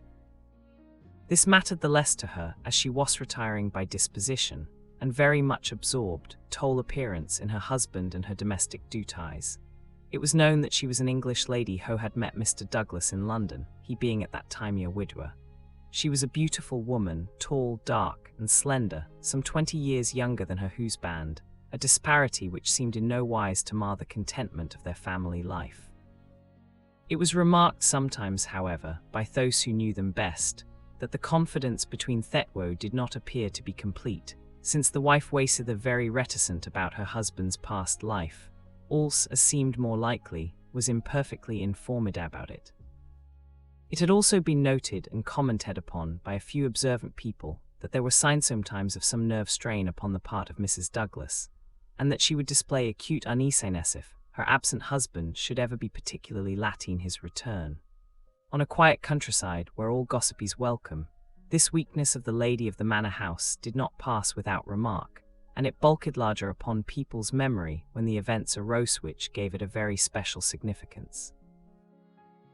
This mattered the less to her, as she was retiring by disposition, and very much absorbed, toll appearance in her husband and her domestic duties. It was known that she was an English lady who had met Mr. Douglas in London, he being at that time a widower. She was a beautiful woman, tall, dark, and slender, some 20 years younger than her husband, a disparity which seemed in no wise to mar the contentment of their family life. It was remarked sometimes, however, by those who knew them best, that the confidence between Thetwo did not appear to be complete, since the wife was very reticent about her husband's past life. Also, as seemed more likely, was imperfectly informed about it. It had also been noted and commented upon by a few observant people that there were signs sometimes of some nerve strain upon the part of Mrs. Douglas, and that she would display acute uneasiness if her absent husband should ever be particularly latin his return. On a quiet countryside where all gossip is welcome, this weakness of the lady of the manor house did not pass without remark, and it bulked larger upon people's memory when the events arose which gave it a very special significance.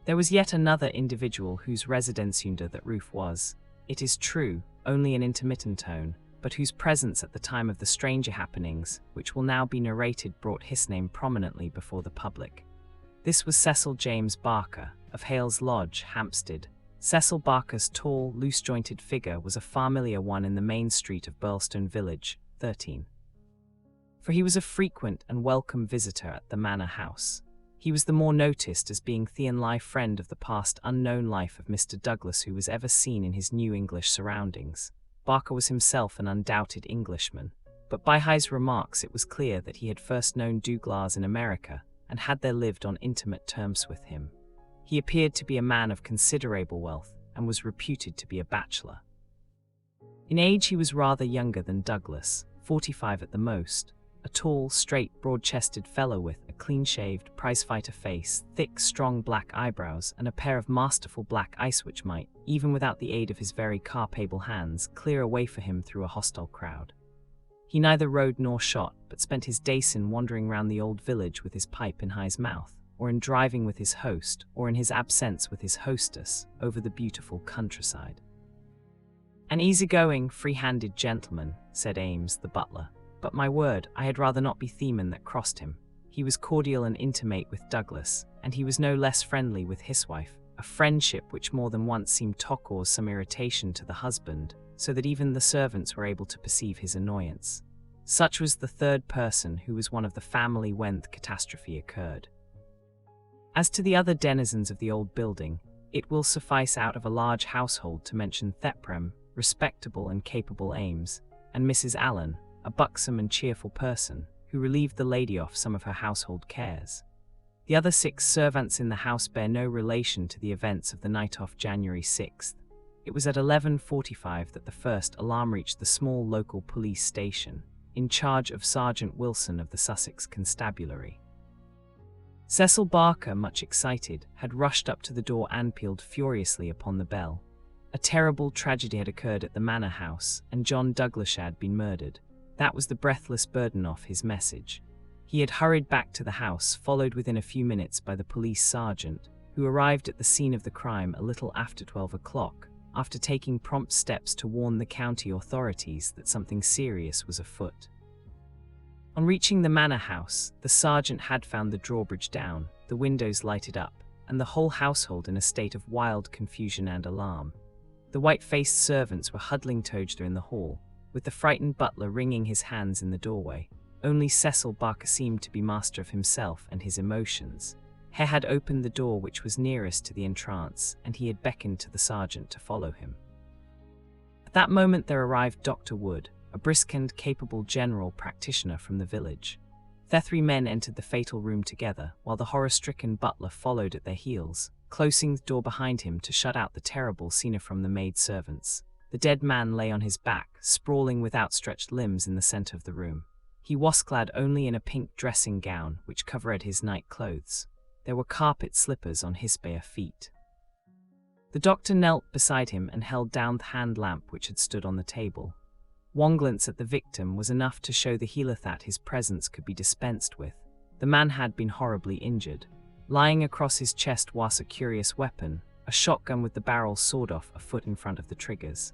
There was yet another individual whose residence under that roof was, it is true, only an intermittent tone, but whose presence at the time of the stranger happenings, which will now be narrated, brought his name prominently before the public. This was Cecil James Barker, of Hales Lodge, Hampstead. Cecil Barker's tall, loose-jointed figure was a familiar one in the main street of Birlstone Village, 13. For he was a frequent and welcome visitor at the manor house. He was the more noticed as being the life friend of the past unknown life of Mr. Douglas, who was ever seen in his new English surroundings. Barker was himself an undoubted Englishman, but by his remarks it was clear that he had first known Douglas in America, and had there lived on intimate terms with him. He appeared to be a man of considerable wealth, and was reputed to be a bachelor. In age he was rather younger than Douglas, 45 at the most, a tall, straight, broad-chested fellow with a clean-shaved, prize-fighter face, thick, strong black eyebrows, and a pair of masterful black eyes which might, even without the aid of his very capable hands, clear a way for him through a hostile crowd. He neither rode nor shot, but spent his days in wandering round the old village with his pipe in his mouth, or in driving with his host, or in his absence with his hostess, over the beautiful countryside. An easy-going, free-handed gentleman, said Ames, the butler, but my word, I had rather not be theman that crossed him. He was cordial and intimate with Douglas, and he was no less friendly with his wife, a friendship which more than once seemed to cause some irritation to the husband, so that even the servants were able to perceive his annoyance. Such was the third person who was one of the family when the catastrophe occurred. As to the other denizens of the old building, it will suffice out of a large household to mention Theprem, respectable and capable Ames, and Mrs. Allen, a buxom and cheerful person, who relieved the lady of some of her household cares. The other 6 servants in the house bear no relation to the events of the night of January 6th. It was at 11:45 that the first alarm reached the small local police station, in charge of Sergeant Wilson of the Sussex Constabulary. Cecil Barker, much excited, had rushed up to the door and pealed furiously upon the bell. A terrible tragedy had occurred at the manor house, and John Douglas had been murdered. That was the breathless burden of his message. He had hurried back to the house, followed within a few minutes by the police sergeant, who arrived at the scene of the crime a little after 12 o'clock, after taking prompt steps to warn the county authorities that something serious was afoot. On reaching the manor house, the sergeant had found the drawbridge down, the windows lighted up, and the whole household in a state of wild confusion and alarm. The white-faced servants were huddling together in the hall, with the frightened butler wringing his hands in the doorway. Only Cecil Barker seemed to be master of himself and his emotions. He had opened the door which was nearest to the entrance, and he had beckoned to the sergeant to follow him. At that moment there arrived Dr. Wood, a brisk and capable general practitioner from the village. The 3 men entered the fatal room together, while the horror-stricken butler followed at their heels, closing the door behind him to shut out the terrible scene from the maid-servants. The dead man lay on his back, sprawling with outstretched limbs in the center of the room. He was clad only in a pink dressing gown, which covered his night clothes. There were carpet slippers on his bare feet. The doctor knelt beside him and held down the hand lamp which had stood on the table. One glance at the victim was enough to show the healer that his presence could be dispensed with. The man had been horribly injured. Lying across his chest was a curious weapon, a shotgun with the barrel sawed off a foot in front of the triggers.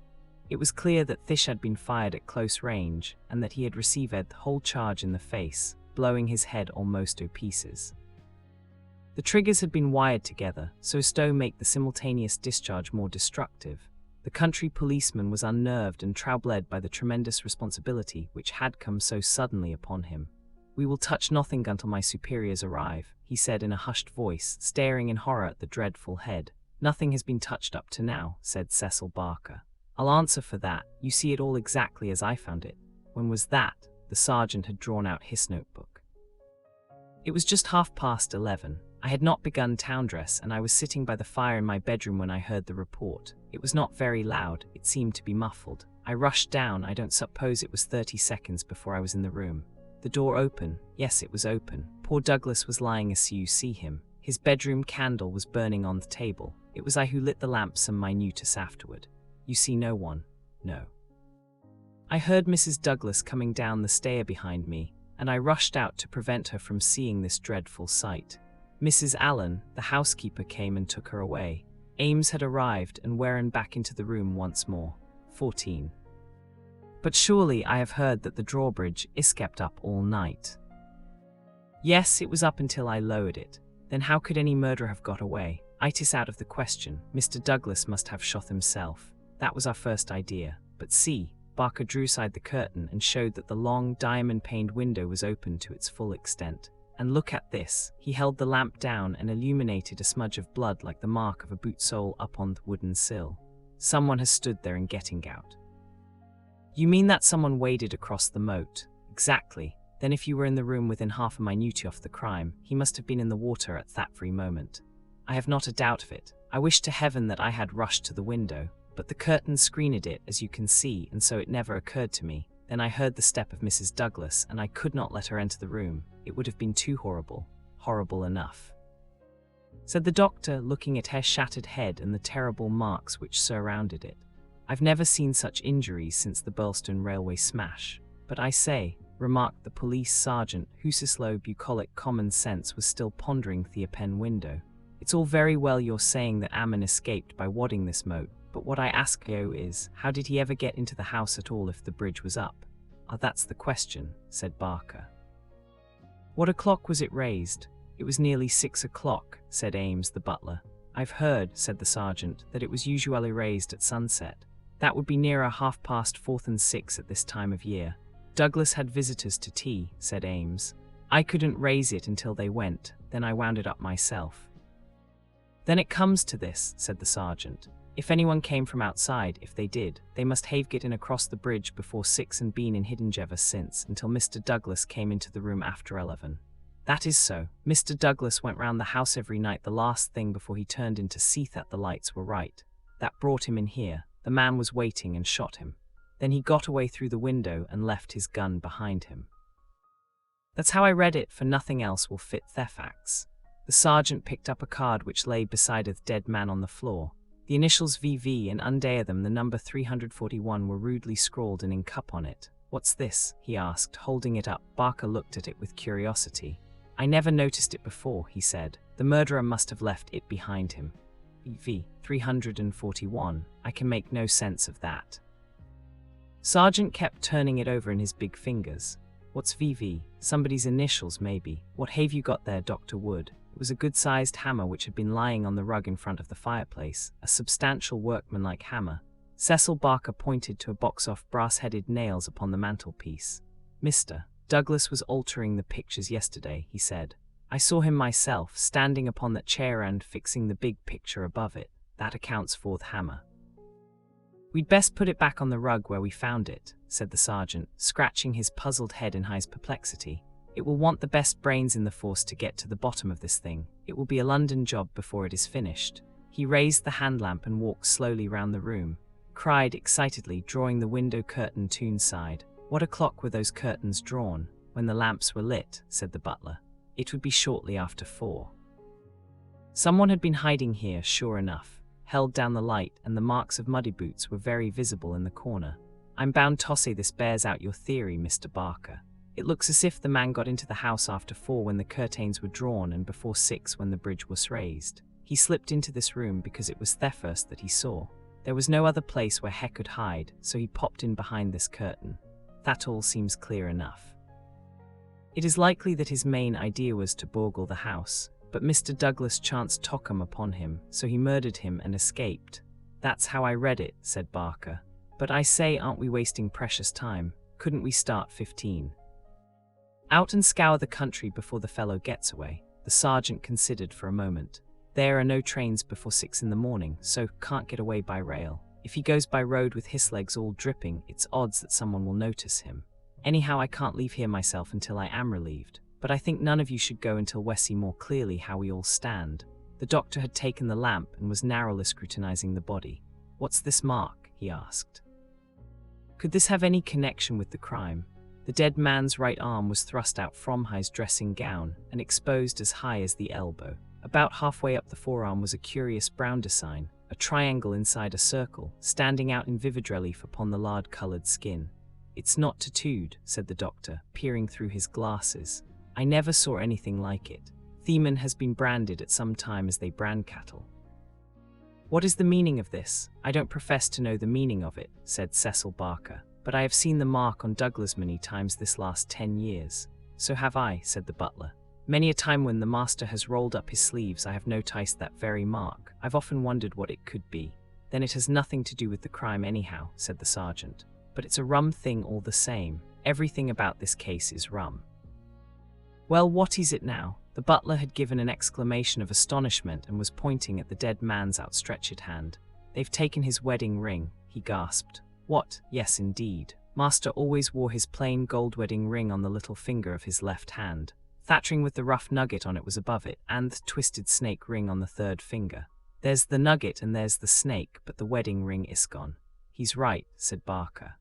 It was clear that this had been fired at close range, and that he had received the whole charge in the face, blowing his head almost to pieces. The triggers had been wired together, so as to make the simultaneous discharge more destructive. The country policeman was unnerved and troubled by the tremendous responsibility which had come so suddenly upon him. "We will touch nothing until my superiors arrive," he said in a hushed voice, staring in horror at the dreadful head. "Nothing has been touched up to now," said Cecil Barker. "I'll answer for that. You see it all exactly as I found it." When was that? The sergeant had drawn out his notebook. It was just 11:30. I had not begun town dress, and I was sitting by the fire in my bedroom when I heard the report. It was not very loud, it seemed to be muffled. I rushed down. I don't suppose it was 30 seconds before I was in the room. The door open. Yes, it was open. Poor Douglas was lying as you see him. His bedroom candle was burning on the table. It was I who lit the lamp some minutes afterward. You see no one? No. I heard Mrs. Douglas coming down the stair behind me, and I rushed out to prevent her from seeing this dreadful sight. Mrs. Allen, the housekeeper, came and took her away. Ames had arrived and ran back into the room once more. 14. But surely I have heard that the drawbridge is kept up all night. Yes, it was up until I lowered it. Then how could any murderer have got away? It is out of the question. Mr. Douglas must have shot himself. That was our first idea. But see, Barker drew aside the curtain and showed that the long, diamond-paned window was open to its full extent. And look at this. He held the lamp down and illuminated a smudge of blood like the mark of a boot sole up on the wooden sill. Someone has stood there in getting out. You mean that someone waded across the moat? Exactly. Then if you were in the room within half a minute of the crime, he must have been in the water at that very moment. I have not a doubt of it. I wish to heaven that I had rushed to the window, but the curtain screened it, as you can see, and so it never occurred to me. Then I heard the step of Mrs. Douglas, and I could not let her enter the room. It would have been too horrible. Horrible enough," said the doctor, looking at her shattered head and the terrible marks which surrounded it. "I've never seen such injuries since the Burlstone Railway smash. But I say," remarked the police sergeant, whose slow, bucolic common sense was still pondering the open window, "it's all very well your saying that Ammon escaped by wadding this moat, but what I ask you is, how did he ever get into the house at all if the bridge was up?" That's the question," said Barker. "What o'clock was it raised?" "It was nearly 6 o'clock, said Ames the butler. "I've heard," said the sergeant, "that it was usually raised at sunset. That would be nearer 4:30 and 6 at this time of year." "Douglas had visitors to tea," said Ames. "I couldn't raise it until they went, then I wound it up myself." "Then it comes to this," said the sergeant. "If anyone came from outside, if they did, they must have get in across the bridge before 6 and been in hidden ever since, until Mr. Douglas came into the room after 11. "That is so. Mr. Douglas went round the house every night the last thing before he turned in to see that the lights were right. That brought him in here. The man was waiting and shot him. Then he got away through the window and left his gun behind him. That's how I read it, for nothing else will fit the facts." The sergeant picked up a card which lay beside the dead man on the floor. The initials VV and under them the number 341 were rudely scrawled in ink on it. "What's this?" he asked, holding it up. Barker looked at it with curiosity. "I never noticed it before," he said. "The murderer must have left it behind him." "VV 341. I can make no sense of that." Sergeant kept turning it over in his big fingers. "What's VV? Somebody's initials, maybe. What have you got there, Dr. Wood?" It was a good-sized hammer which had been lying on the rug in front of the fireplace, a substantial workmanlike hammer. Cecil Barker pointed to a box of brass-headed nails upon the mantelpiece. "Mr. Douglas was altering the pictures yesterday," he said. "I saw him myself, standing upon that chair and fixing the big picture above it. That accounts for the hammer." "We'd best put it back on the rug where we found it," said the sergeant, scratching his puzzled head in his perplexity. "It will want the best brains in the force to get to the bottom of this thing. It will be a London job before it is finished." He raised the hand lamp and walked slowly round the room, cried excitedly, drawing the window curtain to one side. "What o'clock were those curtains drawn?" "When the lamps were lit," said the butler. "It would be shortly after 4. Someone had been hiding here, sure enough, held down the light, and the marks of muddy boots were very visible in the corner. I'm bound to say this bears out your theory, Mr. Barker. It looks as if the man got into the house after 4 when the curtains were drawn and before 6 when the bridge was raised. He slipped into this room because it was there first that he saw. There was no other place where he could hide, so he popped in behind this curtain. That all seems clear enough. It is likely that his main idea was to burgle the house, but Mr. Douglas chanced to come upon him, so he murdered him and escaped. That's how I read it, said Barker. But I say, aren't we wasting precious time? Couldn't we start 15? Out and scour the country before the fellow gets away. The sergeant considered for a moment. There are no trains before 6 in the morning, so can't get away by rail. If he goes by road with his legs all dripping, it's odds that someone will notice him. Anyhow, I can't leave here myself until I am relieved, but I think none of you should go until we see more clearly how we all stand. The doctor had taken the lamp and was narrowly scrutinizing the body. What's this mark? He asked. Could this have any connection with the crime? The dead man's right arm was thrust out from his dressing gown and exposed as high as the elbow. About halfway up the forearm was a curious brown design, a triangle inside a circle, standing out in vivid relief upon the lard-coloured skin. It's not tattooed, said the doctor, peering through his glasses. I never saw anything like it. Theman has been branded at some time as they brand cattle. What is the meaning of this? I don't profess to know the meaning of it, said Cecil Barker, but I have seen the mark on Douglas many times this last 10 years. So have I, said the butler. Many a time when the master has rolled up his sleeves I have noticed that very mark. I've often wondered what it could be. Then it has nothing to do with the crime anyhow, said the sergeant. But it's a rum thing all the same. Everything about this case is rum. Well, what is it now? The butler had given an exclamation of astonishment and was pointing at the dead man's outstretched hand. They've taken his wedding ring, he gasped. What? Yes, indeed. Master always wore his plain gold wedding ring on the little finger of his left hand. Thatching with the rough nugget on it was above it, and the twisted snake ring on the third finger. There's the nugget and there's the snake, but the wedding ring is gone. He's right, said Barker.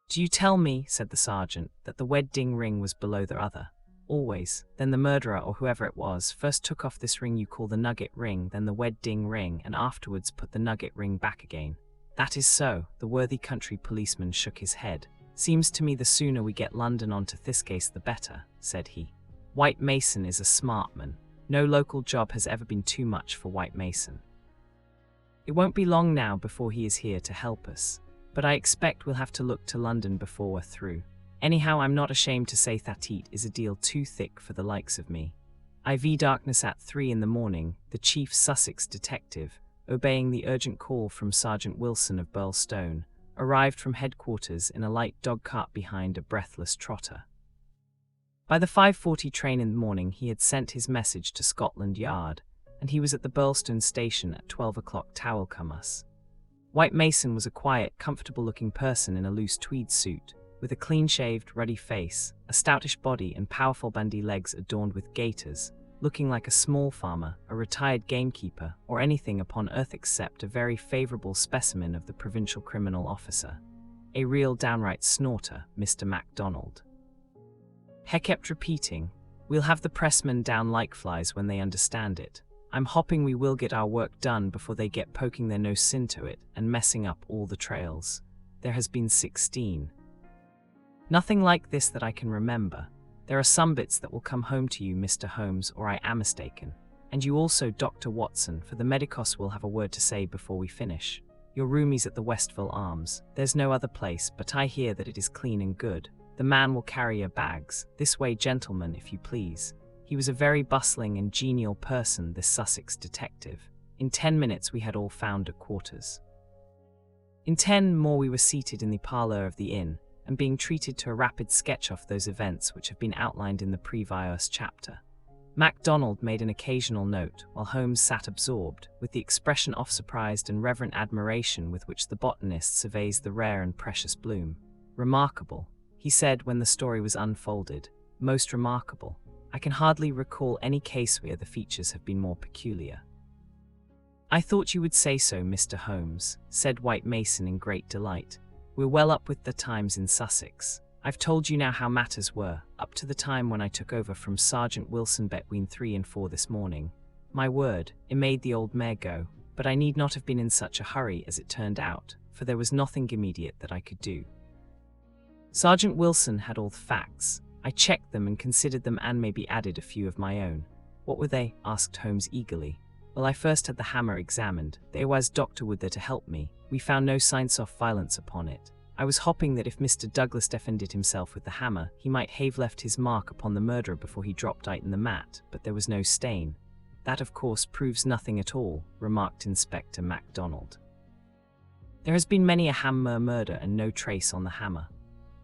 Do you tell me, said the sergeant, that the wedding ring was below the other? Always. Then the murderer, or whoever it was, first took off this ring you call the nugget ring, then the wedding ring, and afterwards put the nugget ring back again. That is so. The worthy country policeman shook his head. Seems to me the sooner we get London onto this case the better, said he. White Mason is a smart man. No local job has ever been too much for White Mason. It won't be long now before he is here to help us, but I expect we'll have to look to London before we're through. Anyhow, I'm not ashamed to say that it is a deal too thick for the likes of me. IV darkness at 3 in the morning, the chief Sussex detective, obeying the urgent call from Sergeant Wilson of Burlstone, arrived from headquarters in a light dog-cart behind a breathless trotter. By the 5:40 train in the morning he had sent his message to Scotland Yard, and he was at the Burlstone station at 12 o'clock Towelcomas. White Mason was a quiet, comfortable-looking person in a loose tweed suit, with a clean-shaved, ruddy face, a stoutish body and powerful bandy legs adorned with gaiters, looking like a small farmer, a retired gamekeeper, or anything upon earth except a very favourable specimen of the provincial criminal officer. A real downright snorter, Mr. MacDonald. He kept repeating, "We'll have the pressmen down like flies when they understand it. I'm hoping we will get our work done before they get poking their nose into it and messing up all the trails. There has been 16. Nothing like this that I can remember. There are some bits that will come home to you, Mr. Holmes, or I am mistaken. And you also, Dr. Watson, for the medicos will have a word to say before we finish. Your roomie's at the Westville Arms. There's no other place, but I hear that it is clean and good. The man will carry your bags. This way, gentlemen, if you please." He was a very bustling and genial person, this Sussex detective. In 10 minutes we had all found our quarters. In 10 more we were seated in the parlour of the inn, and being treated to a rapid sketch of those events which have been outlined in the previous chapter. MacDonald made an occasional note, while Holmes sat absorbed, with the expression of surprised and reverent admiration with which the botanist surveys the rare and precious bloom. "Remarkable," he said when the story was unfolded. "Most remarkable. I can hardly recall any case where the features have been more peculiar." "I thought you would say so, Mr. Holmes," said White Mason in great delight. "We're well up with the times in Sussex. I've told you now how matters were, up to the time when I took over from Sergeant Wilson between 3 and 4 this morning. My word, it made the old mare go, but I need not have been in such a hurry as it turned out, for there was nothing immediate that I could do. Sergeant Wilson had all the facts. I checked them and considered them and maybe added a few of my own. What were they? Asked Holmes eagerly. Well, I first had the hammer examined. The AWAS doctor would there to help me. We found no signs of violence upon it. I was hoping that if Mr. Douglas defended himself with the hammer, he might have left his mark upon the murderer before he dropped it in the mat, but there was no stain. That, of course, proves nothing at all, remarked Inspector MacDonald. There has been many a hammer murder and no trace on the hammer.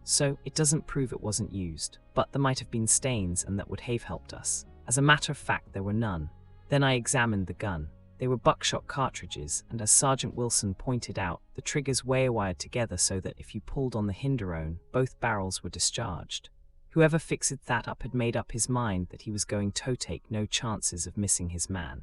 So, it doesn't prove it wasn't used, but there might have been stains and that would have helped us. As a matter of fact, there were none. Then I examined the gun. They were buckshot cartridges, and as Sergeant Wilson pointed out, the triggers were wired together so that if you pulled on the hinderone, both barrels were discharged. Whoever fixed that up had made up his mind that he was going to take no chances of missing his man.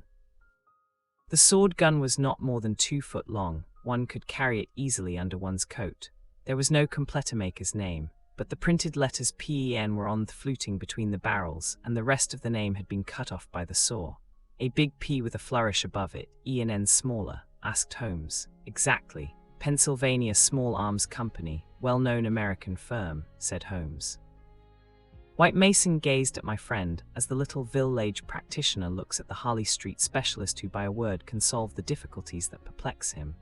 The sword gun was not more than 2 foot long. One could carry it easily under one's coat. There was no completer-maker's name, but the printed letters PEN were on the fluting between the barrels, and the rest of the name had been cut off by the saw. A big P with a flourish above it, E and N smaller, asked Holmes. Exactly. Pennsylvania Small Arms Company, well-known American firm, said Holmes. White Mason gazed at my friend, as the little village practitioner looks at the Harley Street specialist who by a word can solve the difficulties that perplex him.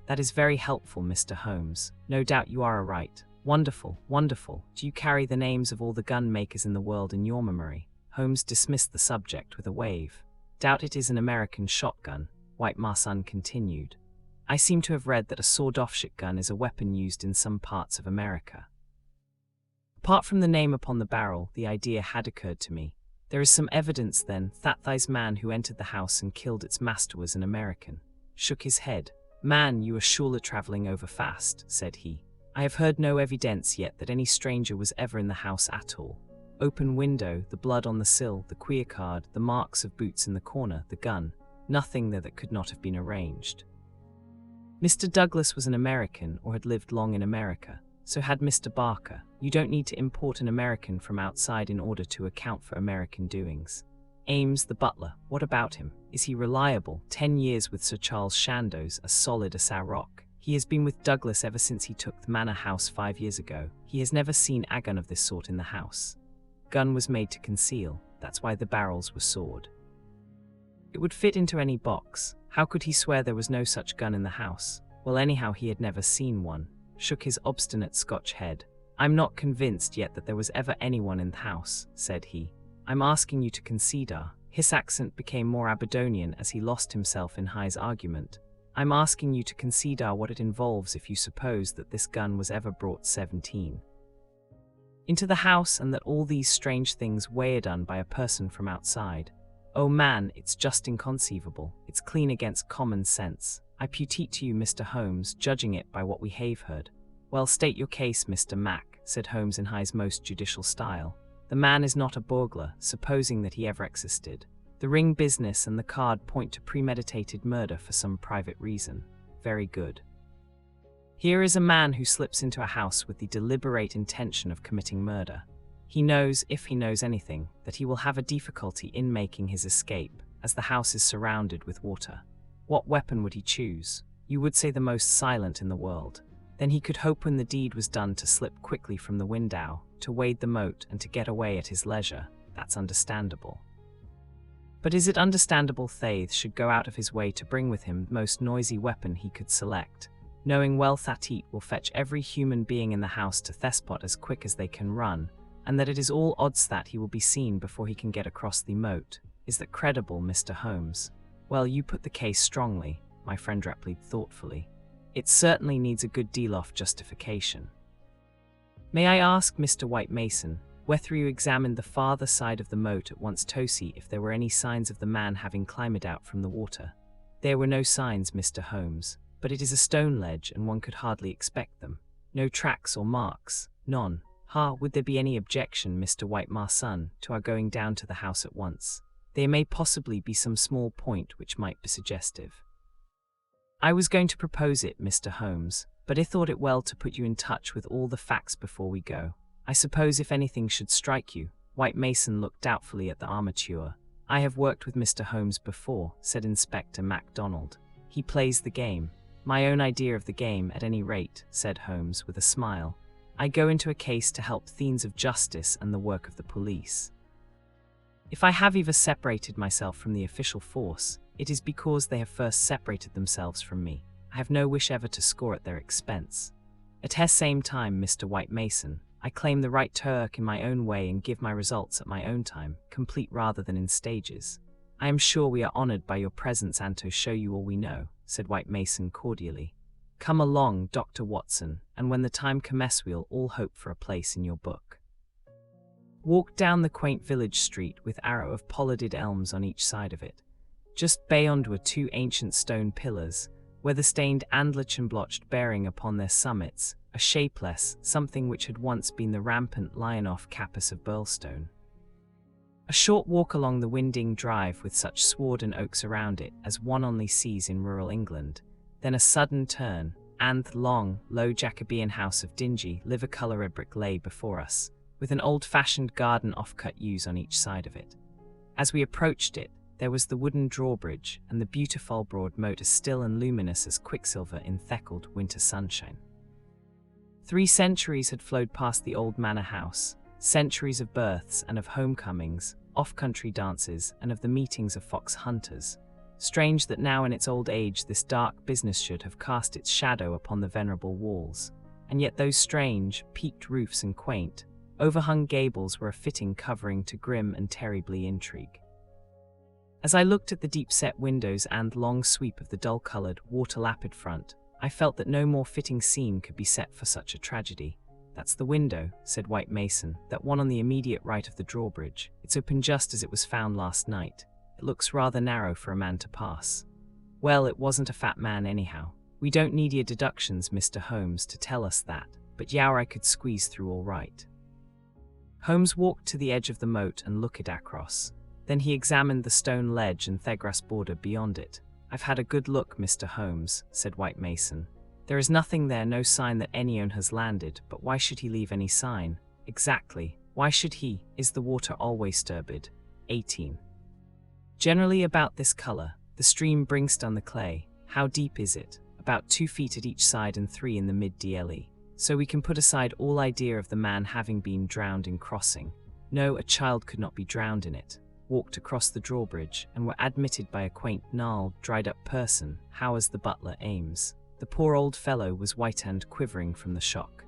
That is very helpful, Mr. Holmes. No doubt you are right. Wonderful, wonderful. Do you carry the names of all the gun makers in the world in your memory? Holmes dismissed the subject with a wave. Doubt it is an American shotgun, White Mason continued. I seem to have read that a sawed-off shotgun is a weapon used in some parts of America. Apart from the name upon the barrel, the idea had occurred to me. There is some evidence, then, that this man who entered the house and killed its master was an American. Shook his head. Man, you are surely travelling over fast, said he. I have heard no evidence yet that any stranger was ever in the house at all. Open window, the blood on the sill, the queer card, the marks of boots in the corner, the gun. Nothing there that could not have been arranged. Mr. Douglas was an American or had lived long in America. So had Mr. Barker. You don't need to import an American from outside in order to account for American doings. Ames, the butler, what about him? Is he reliable? 10 years with Sir Charles Chandos, as solid as our rock. He has been with Douglas ever since he took the manor house 5 years ago. He has never seen a gun of this sort in the house. Gun was made to conceal. That's why the barrels were sawed. It would fit into any box. How could he swear there was no such gun in the house? Well, anyhow, he had never seen one. Shook his obstinate Scotch head. I'm not convinced yet that there was ever anyone in the house, said he. I'm asking you to consider. His accent became more Aberdonian as he lost himself in High's argument. I'm asking you to consider what it involves if you suppose that this gun was ever brought 17 into the house and that all these strange things were done by a person from outside. Oh man, it's just inconceivable. It's clean against common sense. I put it to you, Mr. Holmes, judging it by what we have heard. Well, state your case, Mr. Mac, said Holmes in High's most judicial style. The man is not a burglar, supposing that he ever existed. The ring business and the card point to premeditated murder for some private reason. Very good. Here is a man who slips into a house with the deliberate intention of committing murder. He knows, if he knows anything, that he will have a difficulty in making his escape, as the house is surrounded with water. What weapon would he choose? You would say the most silent in the world. Then he could hope when the deed was done to slip quickly from the window, to wade the moat and to get away at his leisure. That's understandable. But is it understandable Thaith should go out of his way to bring with him the most noisy weapon he could select, knowing well that it will fetch every human being in the house to Thespot as quick as they can run, and that it is all odds that he will be seen before he can get across the moat? Is that credible, Mr. Holmes? Well, you put the case strongly, my friend replied thoughtfully. It certainly needs a good deal of justification. May I ask, Mr. White Mason, whether you examined the farther side of the moat at once to see if there were any signs of the man having climbed out from the water? There were no signs, Mr. Holmes, but it is a stone ledge and one could hardly expect them. No tracks or marks, none. Would there be any objection, Mr. White Mason, to our going down to the house at once? There may possibly be some small point which might be suggestive. I was going to propose it, Mr. Holmes, but I thought it well to put you in touch with all the facts before we go. I suppose if anything should strike you. White Mason looked doubtfully at the armature. I have worked with Mr. Holmes before, said Inspector MacDonald. He plays the game. My own idea of the game, at any rate, said Holmes with a smile. I go into a case to help themes of justice and the work of the police. If I have ever separated myself from the official force, it is because they have first separated themselves from me. I have no wish ever to score at their expense. At the same time, Mr. White Mason, I claim the right to work in my own way and give my results at my own time, complete rather than in stages. I am sure we are honored by your presence and to show you all we know, said White Mason cordially. Come along, Dr. Watson, and when the time comes we'll all hope for a place in your book. Walk down the quaint village street with a row of pollarded elms on each side of it. Just beyond were two ancient stone pillars, weather-stained and lichen-blotched, bearing upon their summits a shapeless something which had once been the rampant lion-off capus of Burlstone. A short walk along the winding drive with such sward and oaks around it as one only sees in rural England, then a sudden turn, and the long, low Jacobean house of dingy, liver-coloured brick lay before us, with an old-fashioned garden off-cut yews on each side of it. As we approached it, there was the wooden drawbridge and the beautiful broad moat as still and luminous as quicksilver in theckled winter sunshine. 3 centuries had flowed past the old manor house, centuries of births and of homecomings, off-country dances and of the meetings of fox hunters. Strange that now in its old age this dark business should have cast its shadow upon the venerable walls, and yet those strange, peaked roofs and quaint, overhung gables were a fitting covering to grim and terribly intrigue. As I looked at the deep-set windows and long sweep of the dull-coloured, water-lapid front, I felt that no more fitting scene could be set for such a tragedy. That's the window, said White Mason, that one on the immediate right of the drawbridge. It's open just as it was found last night. It looks rather narrow for a man to pass. Well, it wasn't a fat man anyhow. We don't need your deductions, Mr. Holmes, to tell us that, but yow I could squeeze through all right. Holmes walked to the edge of the moat and looked across. Then he examined the stone ledge and thegrass border beyond it. I've had a good look, Mr. Holmes, said White Mason. There is nothing there, no sign that anyone has landed, but why should he leave any sign? Exactly. Why should he? Is the water always turbid? 18. Generally about this colour. The stream brings down the clay. How deep is it? About 2 feet at each side and 3 in the mid-DLE. So we can put aside all idea of the man having been drowned in crossing. No, a child could not be drowned in it. Walked across the drawbridge and were admitted by a quaint, gnarled, dried-up person, how as the butler Ames. The poor old fellow was white and quivering from the shock.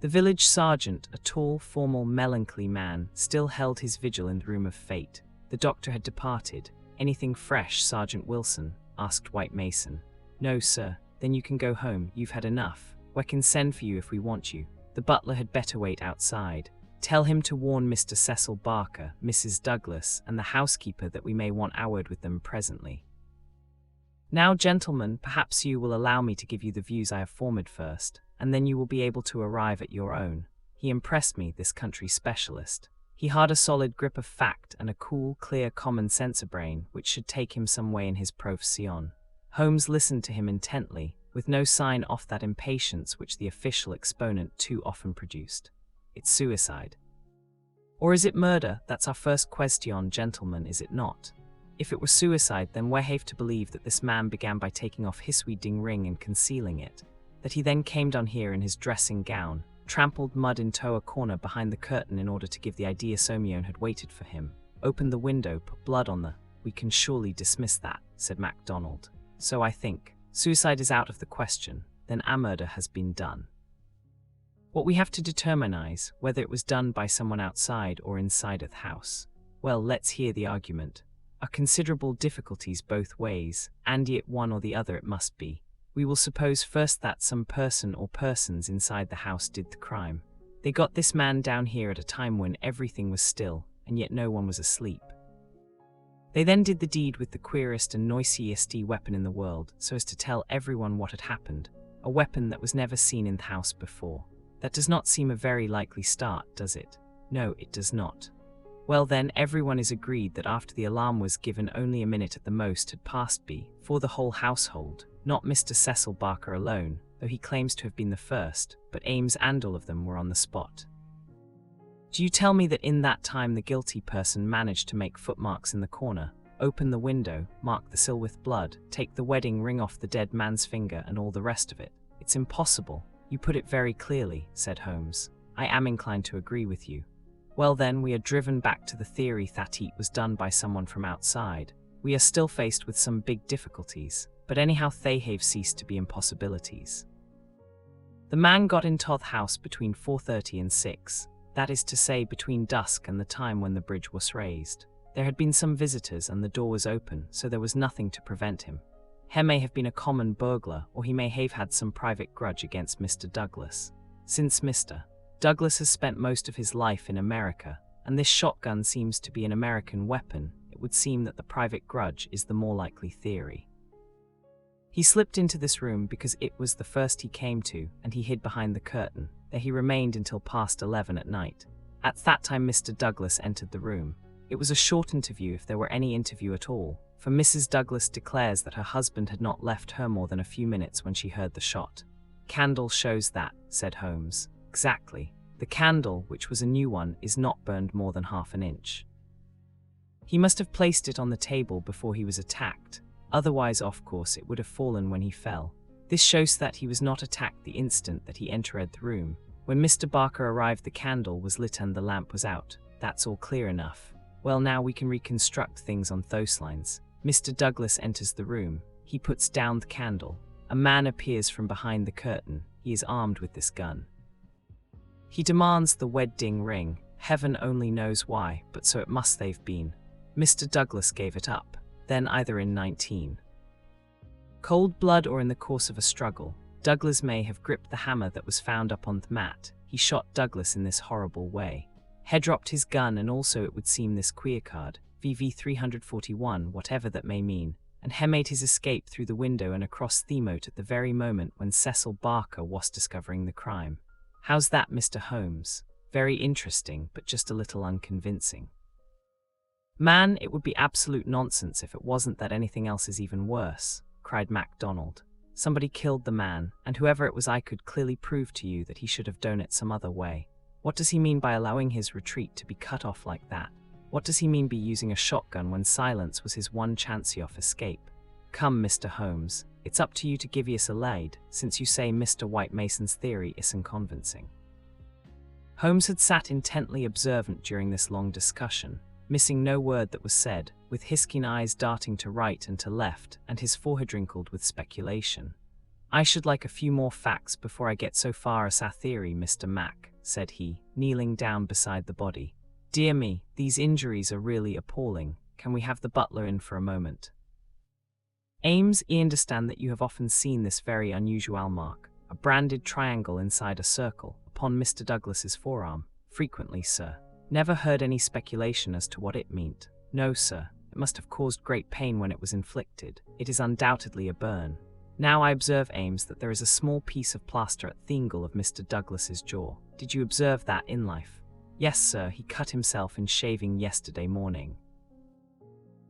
The village sergeant, a tall, formal, melancholy man, still held his vigil in the room of fate. The doctor had departed. Anything fresh, Sergeant Wilson? Asked White Mason. No, sir. Then you can go home. You've had enough. We can send for you if we want you. The butler had better wait outside. Tell him to warn Mr. Cecil Barker, Mrs. Douglas, and the housekeeper that we may want a word with them presently. Now, gentlemen, perhaps you will allow me to give you the views I have formed first, and then you will be able to arrive at your own. He impressed me, this country specialist. He had a solid grip of fact and a cool, clear common sense brain which should take him some way in his profession. Holmes listened to him intently, with no sign of that impatience which the official exponent too often produced. It's suicide. Or is it murder? That's our first question, gentlemen, is it not? If it were suicide, then we have to believe that this man began by taking off his wedding ring and concealing it, that he then came down here in his dressing gown, trampled mud into a corner behind the curtain in order to give the idea Somione had waited for him, opened the window, put blood on the— We can surely dismiss that, said MacDonald. So I think. Suicide is out of the question, then a murder has been done. What we have to determine is whether it was done by someone outside or inside of the house. Well, let's hear the argument. Are considerable difficulties both ways, and yet one or the other it must be. We will suppose first that some person or persons inside the house did the crime. They got this man down here at a time when everything was still, and yet no one was asleep. They then did the deed with the queerest and noisiest weapon in the world, so as to tell everyone what had happened, a weapon that was never seen in the house before. That does not seem a very likely start, does it? No, it does not. Well then, everyone is agreed that after the alarm was given only a minute at the most had passed for the whole household, not Mr. Cecil Barker alone, though he claims to have been the first, but Ames and all of them were on the spot. Do you tell me that in that time the guilty person managed to make footmarks in the corner, open the window, mark the sill with blood, take the wedding ring off the dead man's finger and all the rest of it? It's impossible. You put it very clearly, said Holmes. I am inclined to agree with you. Well then, we are driven back to the theory that it was done by someone from outside. We are still faced with some big difficulties, but anyhow they have ceased to be impossibilities. The man got in Toth House between 4:30 and 6, that is to say between dusk and the time when the bridge was raised. There had been some visitors and the door was open, so there was nothing to prevent him. He may have been a common burglar, or he may have had some private grudge against Mr. Douglas. Since Mr. Douglas has spent most of his life in America, and this shotgun seems to be an American weapon, it would seem that the private grudge is the more likely theory. He slipped into this room because it was the first he came to, and he hid behind the curtain. There he remained until past 11 at night. At that time Mr. Douglas entered the room. It was a short interview, if there were any interview at all, for Mrs. Douglas declares that her husband had not left her more than a few minutes when she heard the shot. Candle shows that, said Holmes. Exactly. The candle, which was a new one, is not burned more than half an inch. He must have placed it on the table before he was attacked. Otherwise, of course, it would have fallen when he fell. This shows that he was not attacked the instant that he entered the room. When Mr. Barker arrived, the candle was lit and the lamp was out. That's all clear enough. Well, now we can reconstruct things on those lines. Mr. Douglas enters the room. He puts down the candle. A man appears from behind the curtain. He is armed with this gun. He demands the wedding ring. Heaven only knows why, but so it must they've been. Mr. Douglas gave it up. Then either in 19 cold blood or in the course of a struggle, Douglas may have gripped the hammer that was found up on the mat. He shot Douglas in this horrible way. He dropped his gun, and also it would seem this queer card, VV 341, whatever that may mean, and he made his escape through the window and across the moat at the very moment when Cecil Barker was discovering the crime. How's that, Mr. Holmes? Very interesting, but just a little unconvincing. Man, it would be absolute nonsense if it wasn't that anything else is even worse, cried MacDonald. Somebody killed the man, and whoever it was, I could clearly prove to you that he should have done it some other way. What does he mean by allowing his retreat to be cut off like that? What does he mean by using a shotgun when silence was his one chance of escape? Come, Mr. Holmes, it's up to you to give us a lead, since you say Mr. White Mason's theory isn't convincing. Holmes had sat intently observant during this long discussion, missing no word that was said, with his keen eyes darting to right and to left, and his forehead wrinkled with speculation. I should like a few more facts before I get so far as our theory, Mr. Mac, said he, kneeling down beside the body. Dear me, these injuries are really appalling. Can we have the butler in for a moment? Ames, I understand that you have often seen this very unusual mark, a branded triangle inside a circle, upon Mr. Douglas's forearm. Frequently, sir. Never heard any speculation as to what it meant. No, sir. It must have caused great pain when it was inflicted. It is undoubtedly a burn. Now I observe, Ames, that there is a small piece of plaster at the angle of Mr. Douglas's jaw. Did you observe that in life? Yes, sir. He cut himself in shaving yesterday morning.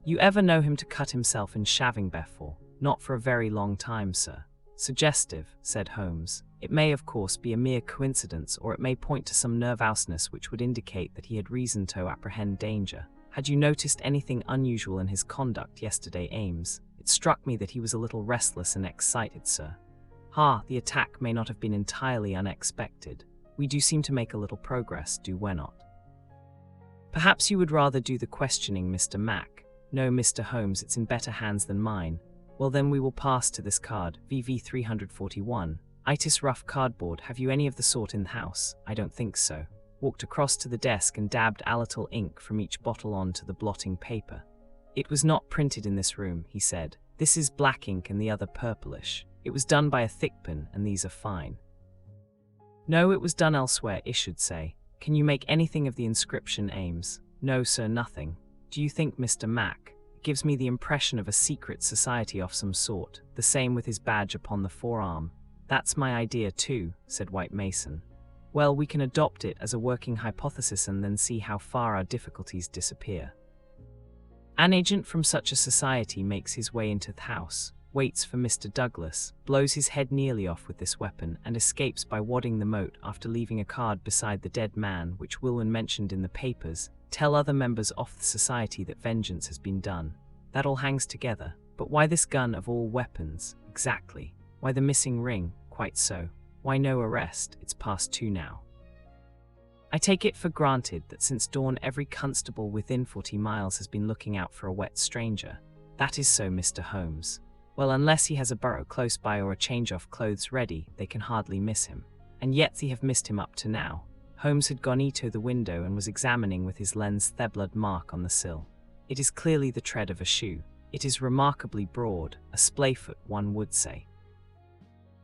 You ever know him to cut himself in shaving before? Not for a very long time, sir. Suggestive, said Holmes. It may, of course, be a mere coincidence, or it may point to some nervousness which would indicate that he had reason to apprehend danger. Had you noticed anything unusual in his conduct yesterday, Ames? It struck me that he was a little restless and excited, sir. The attack may not have been entirely unexpected. We do seem to make a little progress, do we not? Perhaps you would rather do the questioning, Mr. Mac. No, Mr. Holmes, it's in better hands than mine. Well, then we will pass to this card, VV 341. Itis rough cardboard. Have you any of the sort in the house? I don't think so. Walked across to the desk and dabbed a little ink from each bottle onto the blotting paper. It was not printed in this room, he said. This is black ink and the other purplish. It was done by a thick pen, and these are fine. No, it was done elsewhere, I should say. Can you make anything of the inscription, Ames? No, sir, nothing. Do you think, Mr. Mac? It gives me the impression of a secret society of some sort, the same with his badge upon the forearm. That's my idea too, said White Mason. Well, we can adopt it as a working hypothesis and then see how far our difficulties disappear. An agent from such a society makes his way into the house. waits for Mr. Douglas, blows his head nearly off with this weapon, and escapes by wadding the moat after leaving a card beside the dead man, which Wilwyn mentioned in the papers. Tell other members of the society that vengeance has been done. That all hangs together. But why this gun of all weapons? Exactly. Why the missing ring? Quite so. Why no arrest? It's past 2 now. I take it for granted that since dawn every constable within 40 miles has been looking out for a wet stranger. That is so, Mr. Holmes. Well, unless he has a burrow close by or a change of clothes ready, they can hardly miss him. And yet they have missed him up to now. Holmes had gone to the window and was examining with his lens the blood mark on the sill. It is clearly the tread of a shoe. It is remarkably broad, a splay-foot, one would say.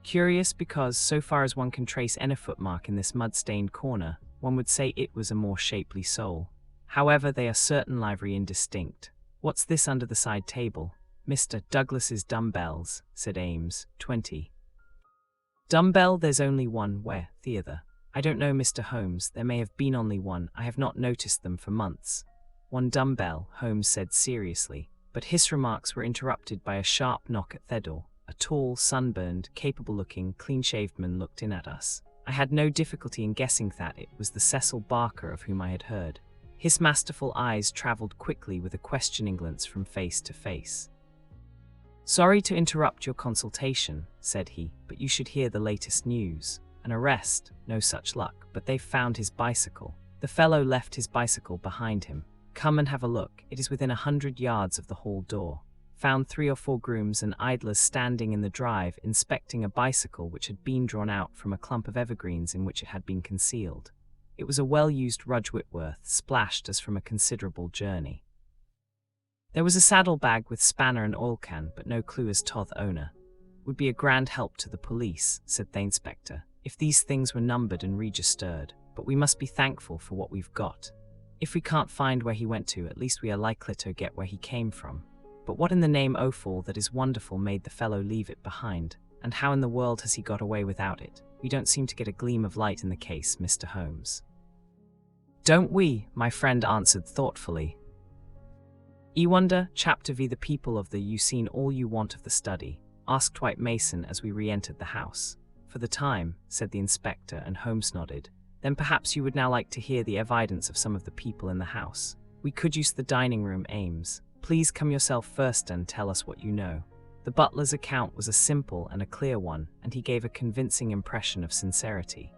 Curious because, so far as one can trace any footmark in this mud-stained corner, one would say it was a more shapely sole. However, they are certain livery indistinct. What's this under the side table? Mr. Douglas's dumbbells, said Ames, 20. Dumbbell, there's only one. Where? Theatre. I don't know, Mr. Holmes. There may have been only one. I have not noticed them for months. One dumbbell, Holmes said seriously, but his remarks were interrupted by a sharp knock at the door. A tall, sunburned, capable-looking, clean-shaved man looked in at us. I had no difficulty in guessing that it was the Cecil Barker of whom I had heard. His masterful eyes travelled quickly with a questioning glance from face to face. "Sorry to interrupt your consultation," said he, "but you should hear the latest news. An arrest, no such luck, but they've found his bicycle. The fellow left his bicycle behind him. Come and have a look. It is within 100 yards of the hall door. Found 3 or 4 grooms and idlers standing in the drive inspecting a bicycle which had been drawn out from a clump of evergreens in which it had been concealed. It was a well-used Rudge Whitworth, splashed as from a considerable journey. There was a saddle-bag with spanner and oil can, but no clue as to the owner. Would be a grand help to the police," said the inspector, "if these things were numbered and registered, but we must be thankful for what we've got. If we can't find where he went to, at least we are likely to get where he came from. But what in the name O'Fall that is wonderful made the fellow leave it behind, and how in the world has he got away without it? We don't seem to get a gleam of light in the case, Mr. Holmes." "Don't we?" my friend answered thoughtfully. "E wonder, chapter v the people of the you seen all you want of the study?" asked White Mason as we re-entered the house. "For the time," said the inspector, and Holmes nodded. "Then perhaps you would now like to hear the evidence of some of the people in the house. We could use the dining room, Ames. Please come yourself first and tell us what you know." The butler's account was a simple and a clear one, and he gave a convincing impression of sincerity.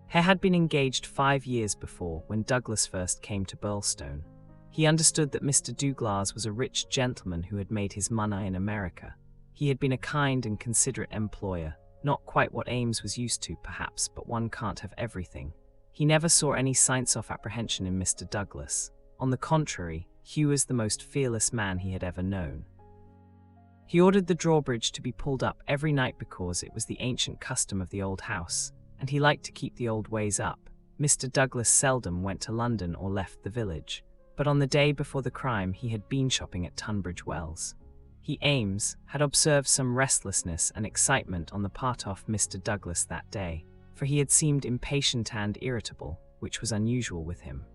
He had been engaged 5 years before, when Douglas first came to Burlstone. He understood that Mr. Douglas was a rich gentleman who had made his money in America. He had been a kind and considerate employer, not quite what Ames was used to, perhaps, but one can't have everything. He never saw any signs of apprehension in Mr. Douglas. On the contrary, Hugh was the most fearless man he had ever known. He ordered the drawbridge to be pulled up every night because it was the ancient custom of the old house, and he liked to keep the old ways up. Mr. Douglas seldom went to London or left the village, but on the day before the crime he had been shopping at Tunbridge Wells. He, Ames, had observed some restlessness and excitement on the part of Mr. Douglas that day, for he had seemed impatient and irritable, which was unusual with him.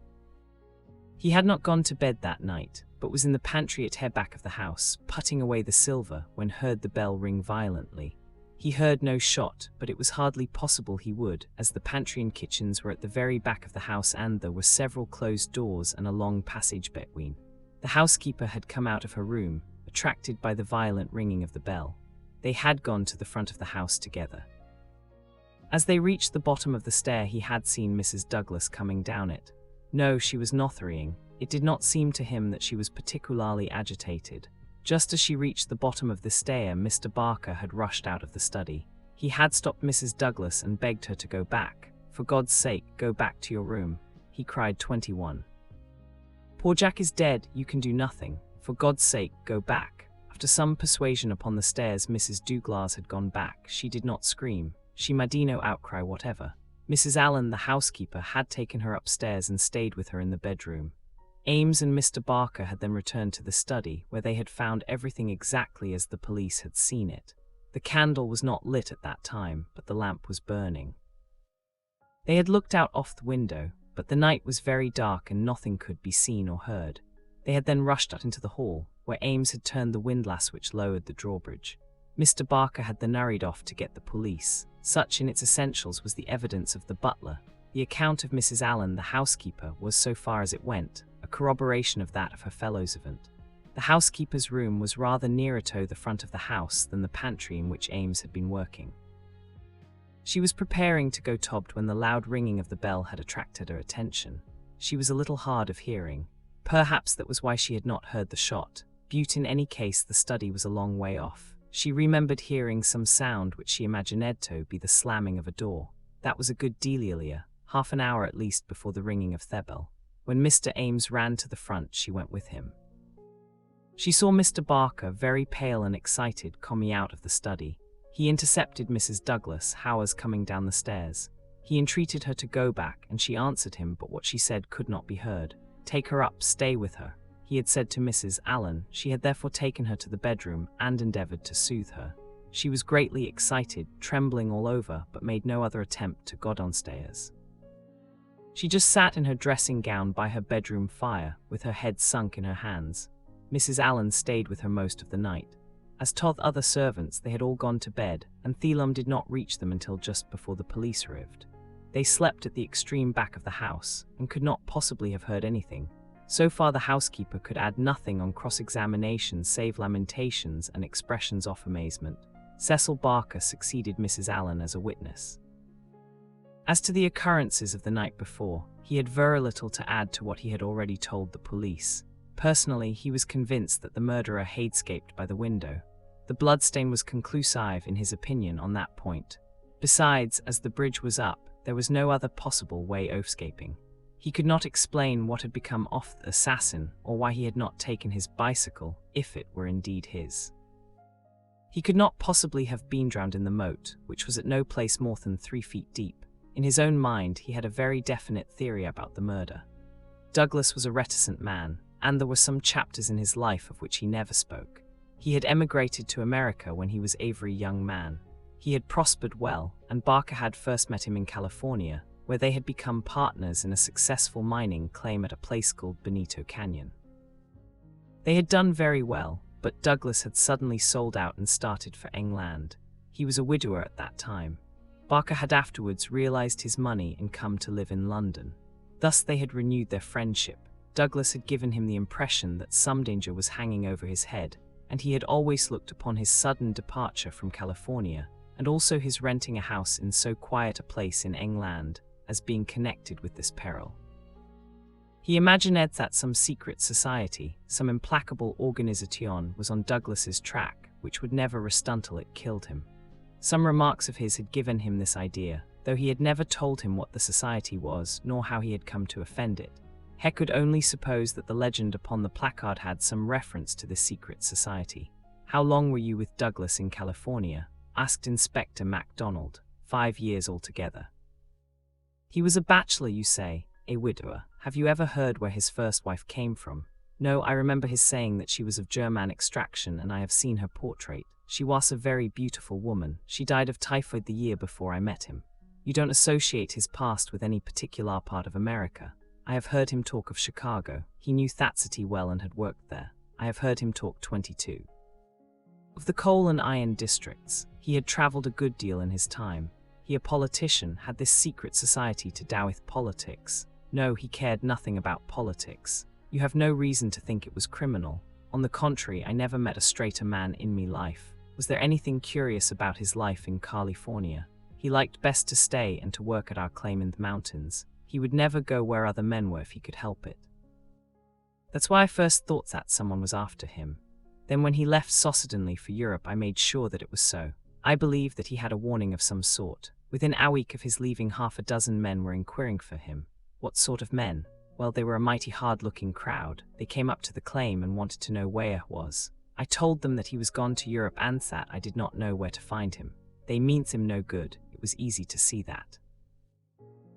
He had not gone to bed that night, but was in the pantry at the back of the house, putting away the silver, when heard the bell ring violently. He heard no shot, but it was hardly possible he would, as the pantry and kitchens were at the very back of the house and there were several closed doors and a long passage between. The housekeeper had come out of her room, attracted by the violent ringing of the bell. They had gone to the front of the house together. As they reached the bottom of the stair he had seen Mrs. Douglas coming down it. No, she was not hurrying. It did not seem to him that she was particularly agitated. Just as she reached the bottom of the stair, Mr. Barker had rushed out of the study. He had stopped Mrs. Douglas and begged her to go back. "For God's sake, go back to your room," he cried. 21. "Poor Jack is dead, you can do nothing. For God's sake, go back." After some persuasion upon the stairs, Mrs. Douglas had gone back. She did not scream. She made no outcry whatever. Mrs. Allen, the housekeeper, had taken her upstairs and stayed with her in the bedroom. Ames and Mr. Barker had then returned to the study, where they had found everything exactly as the police had seen it. The candle was not lit at that time, but the lamp was burning. They had looked out off the window, but the night was very dark and nothing could be seen or heard. They had then rushed out into the hall, where Ames had turned the windlass which lowered the drawbridge. Mr. Barker had then hurried off to get the police. Such in its essentials was the evidence of the butler. The account of Mrs. Allen, the housekeeper, was, so far as it went, a corroboration of that of her fellow servant. The housekeeper's room was rather nearer to the front of the house than the pantry in which Ames had been working. She was preparing to go to bed when the loud ringing of the bell had attracted her attention. She was a little hard of hearing. Perhaps that was why she had not heard the shot. But in any case, the study was a long way off. She remembered hearing some sound which she imagined to be the slamming of a door. That was a good deal earlier, half an hour at least before the ringing of the bell. When Mr. Ames ran to the front, she went with him. She saw Mr. Barker, very pale and excited, coming out of the study. He intercepted Mrs. Douglas Howers coming down the stairs. He entreated her to go back, and she answered him, but what she said could not be heard. Take her up, stay with her, he had said to Mrs. Allen. She had therefore taken her to the bedroom and endeavored to soothe her. She was greatly excited, trembling all over, but made no other attempt to go downstairs. She just sat in her dressing gown by her bedroom fire, with her head sunk in her hands. Mrs. Allen stayed with her most of the night. As to the other servants, they had all gone to bed, and Thelum did not reach them until just before the police arrived. They slept at the extreme back of the house, and could not possibly have heard anything. So far the housekeeper could add nothing on cross-examination save lamentations and expressions of amazement. Cecil Barker succeeded Mrs. Allen as a witness. As to the occurrences of the night before, he had very little to add to what he had already told the police. Personally, he was convinced that the murderer had escaped by the window. The bloodstain was conclusive in his opinion on that point. Besides, as the bridge was up, there was no other possible way of escaping. He could not explain what had become of the assassin, or why he had not taken his bicycle, if it were indeed his. He could not possibly have been drowned in the moat, which was at no place more than 3 feet deep. In his own mind, he had a very definite theory about the murder. Douglas was a reticent man, and there were some chapters in his life of which he never spoke. He had emigrated to America when he was a very young man. He had prospered well, and Barker had first met him in California, where they had become partners in a successful mining claim at a place called Benito Canyon. They had done very well, but Douglas had suddenly sold out and started for England. He was a widower at that time. Barker had afterwards realized his money and come to live in London. Thus they had renewed their friendship. Douglas had given him the impression that some danger was hanging over his head, and he had always looked upon his sudden departure from California, and also his renting a house in so quiet a place in England, as being connected with this peril. He imagined that some secret society, some implacable organization was on Douglas's track, which would never rest until it killed him. Some remarks of his had given him this idea, though he had never told him what the society was, nor how he had come to offend it. Heck could only suppose that the legend upon the placard had some reference to this secret society. "How long were you with Douglas in California?" asked Inspector MacDonald. 5 years altogether. "He was a bachelor, you say, a widower. Have you ever heard where his first wife came from?" "No, I remember his saying that she was of German extraction, and I have seen her portrait. She was a very beautiful woman. She died of typhoid the year before I met him." "You don't associate his past with any particular part of America?" "I have heard him talk of Chicago. He knew that city well and had worked there. I have heard him talk 22. Of the coal and iron districts. He had traveled a good deal in his time. He, a politician, had this secret society to do with politics." "No, he cared nothing about politics." "You have no reason to think it was criminal." "On the contrary, I never met a straighter man in me life." "Was there anything curious about his life in California?" "He liked best to stay and to work at our claim in the mountains. He would never go where other men were if he could help it." "That's why I first thought that someone was after him. Then when he left so suddenly for Europe, I made sure that it was so. I believed that he had a warning of some sort. Within a week of his leaving, 6 men were inquiring for him." "What sort of men?" "Well, they were a mighty hard-looking crowd. They came up to the claim and wanted to know where he was. I told them that he was gone to Europe and that I did not know where to find him. They meant him no good. It was easy to see that."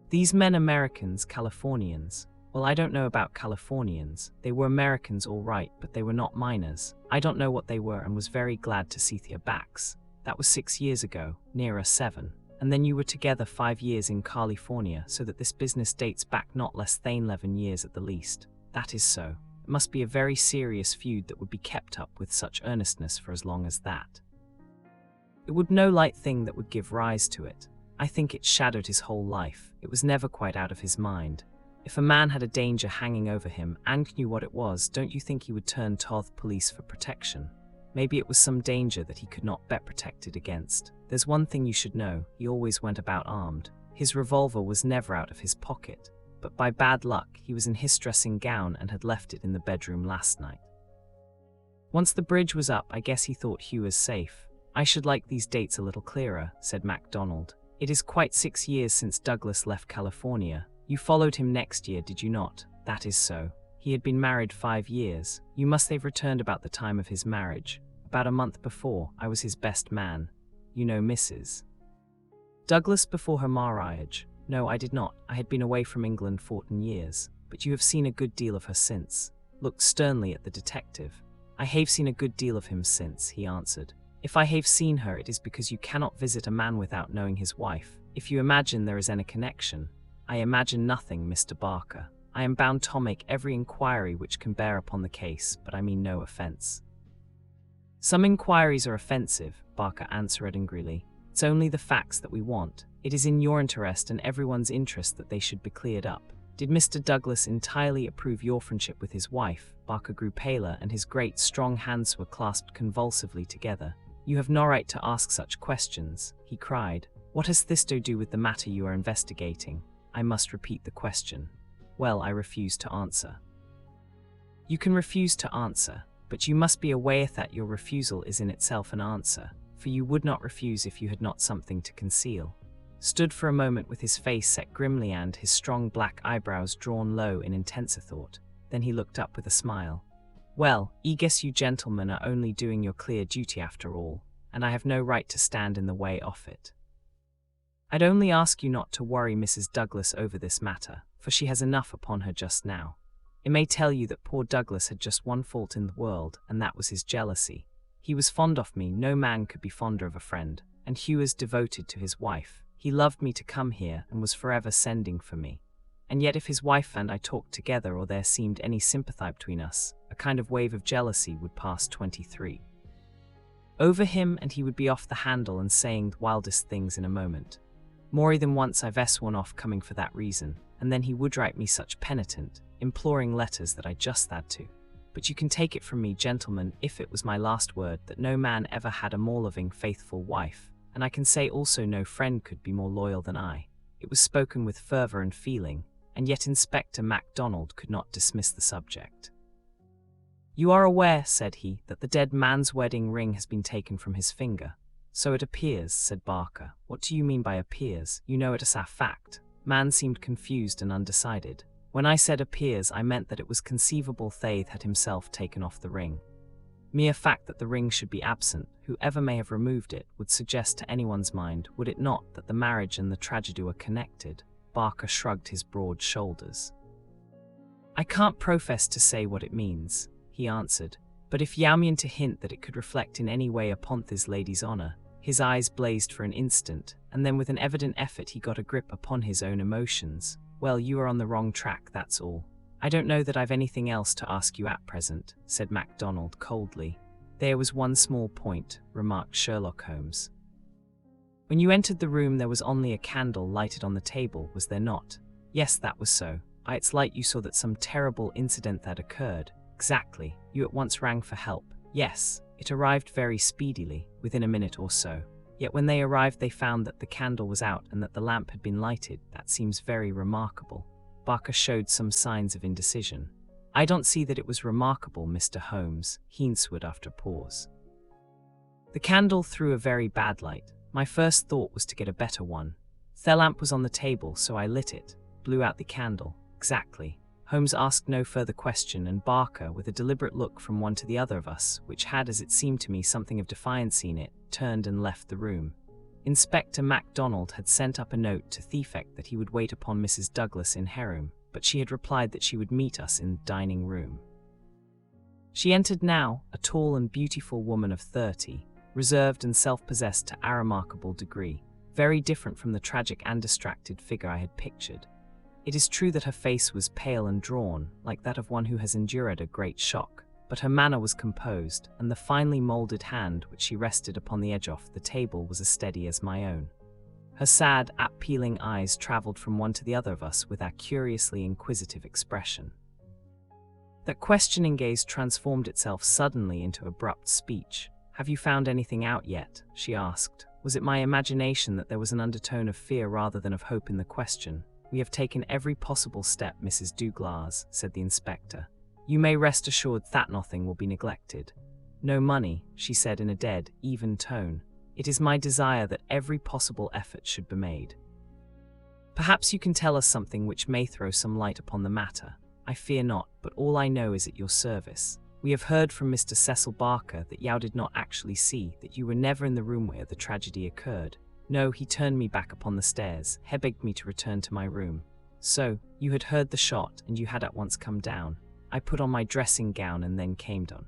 "These men Americans, Californians?" "Well, I don't know about Californians. They were Americans all right, but they were not miners. I don't know what they were and was very glad to see their backs. That was 6 years ago, nearer 7. And then you were together 5 years in California, so that this business dates back not less than 11 years at the least." "That is so." It must be a very serious feud that would be kept up with such earnestness for as long as that. It would no light thing that would give rise to it. I think it shadowed his whole life. It was never quite out of his mind. If a man had a danger hanging over him and knew what it was, don't you think he would turn to the police for protection? Maybe it was some danger that he could not be protected against. There's one thing you should know, he always went about armed. His revolver was never out of his pocket, but by bad luck he was in his dressing gown and had left it in the bedroom last night. Once the bridge was up, I guess he thought Hugh was safe. I should like these dates a little clearer, said MacDonald. It is quite 6 years since Douglas left California. You followed him next year, did you not? That is so. He had been married 5 years. You must have returned about the time of his marriage. About a month before, I was his best man. You know Mrs. Douglas before her marriage? No, I did not. I had been away from England 14 years. But you have seen a good deal of her since. Looked sternly at the detective. I have seen a good deal of him since, he answered. If I have seen her, it is because you cannot visit a man without knowing his wife. If you imagine there is any connection. I imagine nothing, Mr. Barker. I am bound to make every inquiry which can bear upon the case, but I mean no offence. Some inquiries are offensive, Barker answered angrily. It's only the facts that we want. It is in your interest and everyone's interest that they should be cleared up. Did Mr. Douglas entirely approve your friendship with his wife? Barker grew paler and his great, strong hands were clasped convulsively together. You have no right to ask such questions, he cried. What has this to do with the matter you are investigating? I must repeat the question. Well, I refuse to answer. You can refuse to answer, but you must be aware that your refusal is in itself an answer, for you would not refuse if you had not something to conceal. Stood for a moment with his face set grimly and his strong black eyebrows drawn low in intenser thought. Then he looked up with a smile. Well, I guess you gentlemen are only doing your clear duty after all, and I have no right to stand in the way of it. I'd only ask you not to worry Mrs. Douglas over this matter, for she has enough upon her just now. It may tell you that poor Douglas had just one fault in the world, and that was his jealousy. He was fond of me, no man could be fonder of a friend, and Hugh is devoted to his wife. He loved me to come here, and was forever sending for me. And yet if his wife and I talked together or there seemed any sympathy between us, a kind of wave of jealousy would pass 23 over him and he would be off the handle and saying the wildest things in a moment. More than once I've sworn off coming for that reason, and then he would write me such penitent, imploring letters that I just had to. But you can take it from me, gentlemen, if it was my last word, that no man ever had a more loving, faithful wife, and I can say also no friend could be more loyal than I. It was spoken with fervour and feeling, and yet Inspector MacDonald could not dismiss the subject. You are aware, said he, that the dead man's wedding ring has been taken from his finger. So it appears, said Barker. What do you mean by appears? You know it is a fact. Man seemed confused and undecided. When I said appears, I meant that it was conceivable Thade had himself taken off the ring. Mere fact that the ring should be absent, whoever may have removed it, would suggest to anyone's mind, would it not, that the marriage and the tragedy were connected? Barker shrugged his broad shoulders. I can't profess to say what it means, he answered, but if you mean to hint that it could reflect in any way upon this lady's honour. His eyes blazed for an instant, and then with an evident effort he got a grip upon his own emotions. Well, you are on the wrong track, that's all. I don't know that I've anything else to ask you at present, said MacDonald coldly. There was one small point, remarked Sherlock Holmes. When you entered the room there was only a candle lighted on the table, was there not? Yes, that was so. By its light you saw that some terrible incident had occurred. Exactly. You at once rang for help. Yes. It arrived very speedily, within a minute or so. Yet when they arrived they found that the candle was out and that the lamp had been lighted. That seems very remarkable. Barker showed some signs of indecision. I don't see that it was remarkable, Mr. Holmes, he answered after a pause. The candle threw a very bad light. My first thought was to get a better one. The lamp was on the table, so I lit it, blew out the candle. Exactly. Holmes asked no further question, and Barker, with a deliberate look from one to the other of us, which had, as it seemed to me, something of defiance in it, turned and left the room. Inspector MacDonald had sent up a note to the effect that he would wait upon Mrs. Douglas in her room, but she had replied that she would meet us in the dining room. She entered now, a tall and beautiful woman of 30, reserved and self-possessed to a remarkable degree, very different from the tragic and distracted figure I had pictured. It is true that her face was pale and drawn, like that of one who has endured a great shock, but her manner was composed, and the finely molded hand which she rested upon the edge of the table was as steady as my own. Her sad, appealing eyes traveled from one to the other of us with that curiously inquisitive expression. That questioning gaze transformed itself suddenly into abrupt speech. "Have you found anything out yet?" she asked. Was it my imagination that there was an undertone of fear rather than of hope in the question? "We have taken every possible step, Mrs. Douglas," said the inspector. "You may rest assured that nothing will be neglected." "No money," she said in a dead, even tone. "It is my desire that every possible effort should be made. Perhaps you can tell us something which may throw some light upon the matter." "I fear not, but all I know is at your service. We have heard from Mr. Cecil Barker that Yao did not actually see, that you were never in the room where the tragedy occurred." "No, he turned me back upon the stairs. He begged me to return to my room." "So, you had heard the shot, and you had at once come down." "I put on my dressing gown and then came down."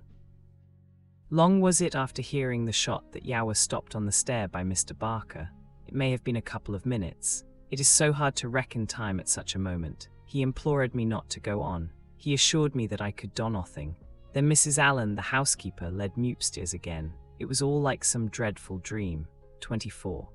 Long was it after hearing the shot that Yao was stopped on the stair by Mr. Barker? It may have been a couple of minutes. It is so hard to reckon time at such a moment. He implored me not to go on. He assured me that I could do nothing. Then Mrs. Allen, the housekeeper, led me upstairs again. It was all like some dreadful dream. 24.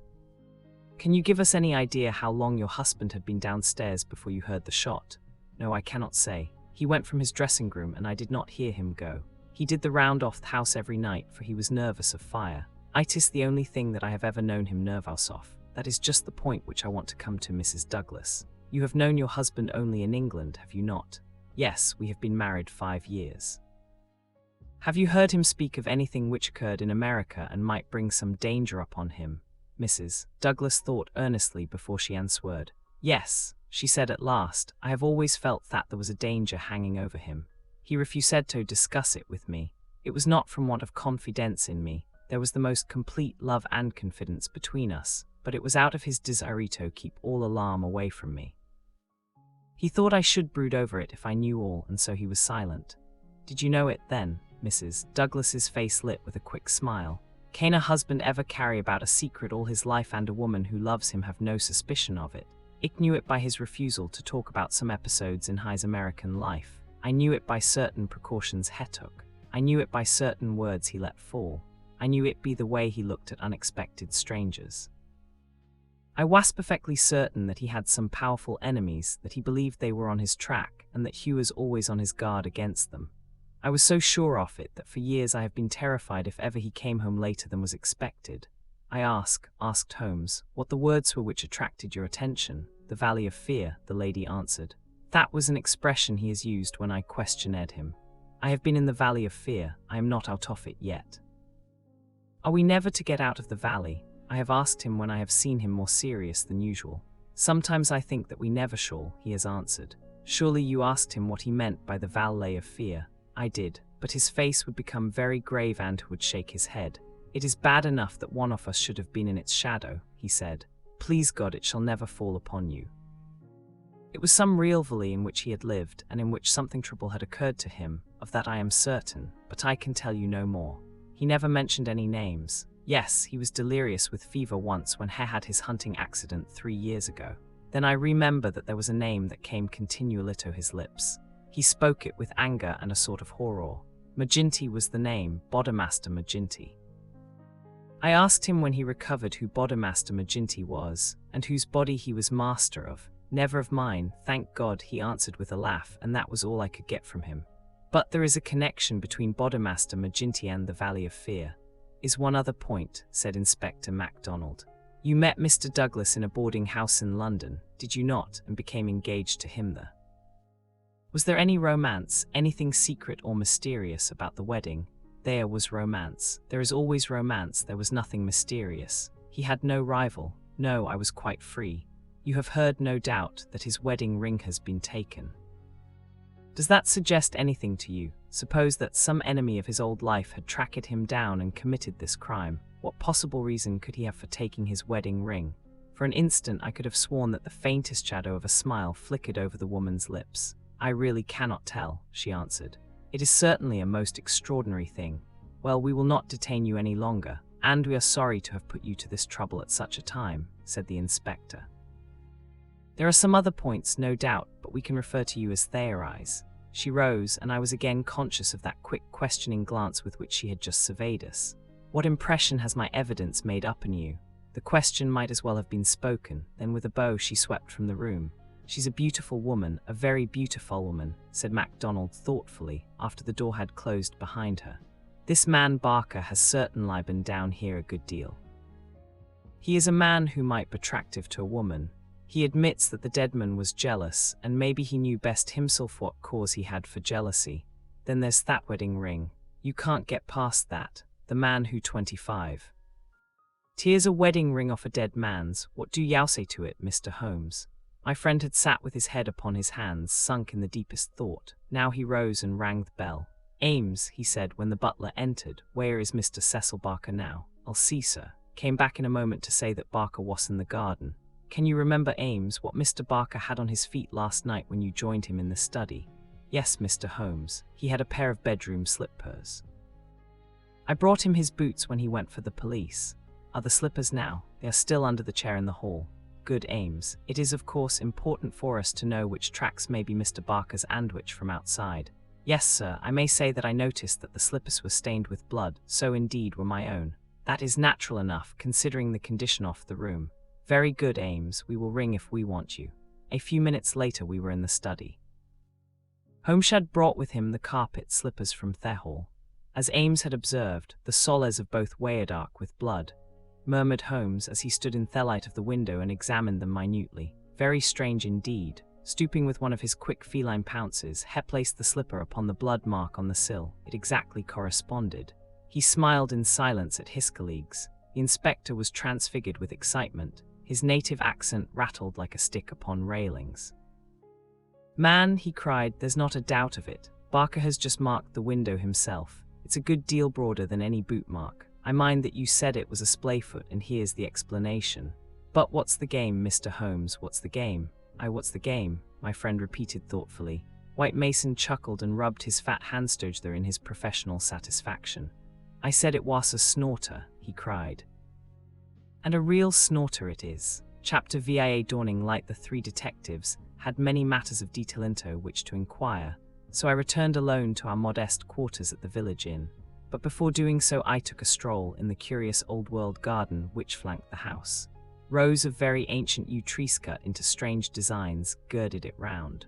Can you give us any idea how long your husband had been downstairs before you heard the shot? "No, I cannot say. He went from his dressing room and I did not hear him go. He did the round off the house every night, for he was nervous of fire. It is the only thing that I have ever known him nervous of. That is just the point which I want to come to, Mrs. Douglas. You have known your husband only in England, have you not?" "Yes, we have been married 5 years." "Have you heard him speak of anything which occurred in America and might bring some danger upon him?" Mrs. Douglas thought earnestly before she answered. "Yes," she said at last. "I have always felt that there was a danger hanging over him. He refused to discuss it with me. It was not from want of confidence in me. There was the most complete love and confidence between us, but it was out of his desire to keep all alarm away from me. He thought I should brood over it if I knew all, and so he was silent." "Did you know it then?" Mrs. Douglas's face lit with a quick smile. "Can a husband ever carry about a secret all his life and a woman who loves him have no suspicion of it? I knew it by his refusal to talk about some episodes in his American life. I knew it by certain precautions he took. I knew it by certain words he let fall. I knew it by the way he looked at unexpected strangers. I was perfectly certain that he had some powerful enemies, that he believed they were on his track, and that Hugh was always on his guard against them. I was so sure of it that for years I have been terrified if ever he came home later than was expected." "I asked Holmes, what the words were which attracted your attention." "The Valley of Fear," the lady answered. "That was an expression he has used when I questioned him. I have been in the Valley of Fear. I am not out of it yet." "Are we never to get out of the valley?" I have asked him when I have seen him more serious than usual. "Sometimes I think that we never shall," he has answered. "Surely you asked him what he meant by the Valley of Fear?" I did, but his face would become very grave and would shake his head. "It is bad enough that one of us should have been in its shadow," he said. "Please God it shall never fall upon you." It was some real valley in which he had lived, and in which something terrible had occurred to him. Of that I am certain, but I can tell you no more. He never mentioned any names. Yes, he was delirious with fever once when he had his hunting accident 3 years ago. Then I remember that there was a name that came continually to his lips. He spoke it with anger and a sort of horror. Maginty was the name, Bodemaster Maginty. I asked him when he recovered who Bodemaster Maginty was, and whose body he was master of. "Never of mine, thank God," he answered with a laugh, and that was all I could get from him. "But there is a connection between Bodemaster Maginty and the Valley of Fear." "Is one other point," said Inspector MacDonald. "You met Mr. Douglas in a boarding house in London, did you not, and became engaged to him there? Was there any romance, anything secret or mysterious about the wedding?" "There was romance. There is always romance. There was nothing mysterious. He had no rival. No, I was quite free. You have heard, no doubt, that his wedding ring has been taken. Does that suggest anything to you? Suppose that some enemy of his old life had tracked him down and committed this crime. What possible reason could he have for taking his wedding ring?" For an instant I could have sworn that the faintest shadow of a smile flickered over the woman's lips. "I really cannot tell," she answered. "It is certainly a most extraordinary thing. Well, we will not detain you any longer, and we are sorry to have put you to this trouble at such a time," said the inspector. There are some other points, no doubt, but we can refer to you as theorize. She rose, and I was again conscious of that quick, questioning glance with which she had just surveyed us. What impression has my evidence made upon you? The question might as well have been spoken. Then with a bow she swept from the room. She's a beautiful woman, a very beautiful woman, said MacDonald thoughtfully, after the door had closed behind her. This man Barker has certainly been down here a good deal. He is a man who might be attractive to a woman. He admits that the dead man was jealous, and maybe he knew best himself what cause he had for jealousy. Then there's that wedding ring. You can't get past that. The man who 25. Tears a wedding ring off a dead man's. What do you say to it, Mr. Holmes? My friend had sat with his head upon his hands, sunk in the deepest thought. Now he rose and rang the bell. Ames, he said when the butler entered, where is Mr. Cecil Barker now? I'll see, sir. Came back in a moment to say that Barker was in the garden. Can you remember, Ames, what Mr. Barker had on his feet last night when you joined him in the study? Yes, Mr. Holmes. He had a pair of bedroom slippers. I brought him his boots when he went for the police. Are the slippers now? They are still under the chair in the hall. Good, Ames. It is of course important for us to know which tracks may be Mr. Barker's and which from outside. Yes, sir, I may say that I noticed that the slippers were stained with blood, so indeed were my own. That is natural enough, considering the condition of the room. Very good, Ames, we will ring if we want you. A few minutes later we were in the study. Holmes had brought with him the carpet slippers from Thehall. As Ames had observed, the soles of both were dark with blood, murmured Holmes as he stood in the light of the window and examined them minutely. Very strange indeed. Stooping with one of his quick feline pounces, he placed the slipper upon the blood mark on the sill. It exactly corresponded. He smiled in silence at his colleagues. The inspector was transfigured with excitement. His native accent rattled like a stick upon railings. Man, he cried, there's not a doubt of it. Barker has just marked the window himself. It's a good deal broader than any boot mark. I mind that you said it was a splayfoot, and here's the explanation. But what's the game, Mr. Holmes? What's the game? What's the game? My friend repeated thoughtfully. White Mason chuckled and rubbed his fat hands together in his professional satisfaction. I said it was a snorter, he cried. And a real snorter it is. Chapter VIA dawning like the three detectives had many matters of detail into which to inquire, so I returned alone to our modest quarters at the village inn. But before doing so I took a stroll in the curious old-world garden which flanked the house. Rows of very ancient yew trees cut into strange designs girded it round.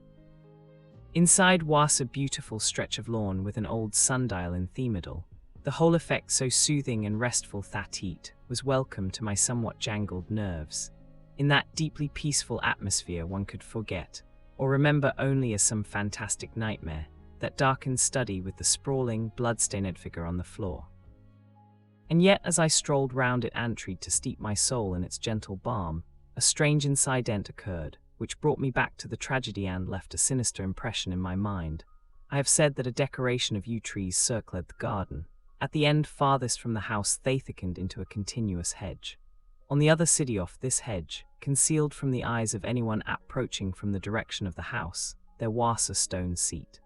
Inside was a beautiful stretch of lawn with an old sundial in the middle. The whole effect, so soothing and restful that it was welcome to my somewhat jangled nerves. In that deeply peaceful atmosphere one could forget, or remember only as some fantastic nightmare, that darkened study with the sprawling, blood-stained figure on the floor. And yet, as I strolled round it and tried to steep my soul in its gentle balm, a strange incident occurred, which brought me back to the tragedy and left a sinister impression in my mind. I have said that a decoration of yew trees circled the garden. At the end farthest from the house they thickened into a continuous hedge. On the other side of this hedge, concealed from the eyes of anyone approaching from the direction of the house, there was a stone seat.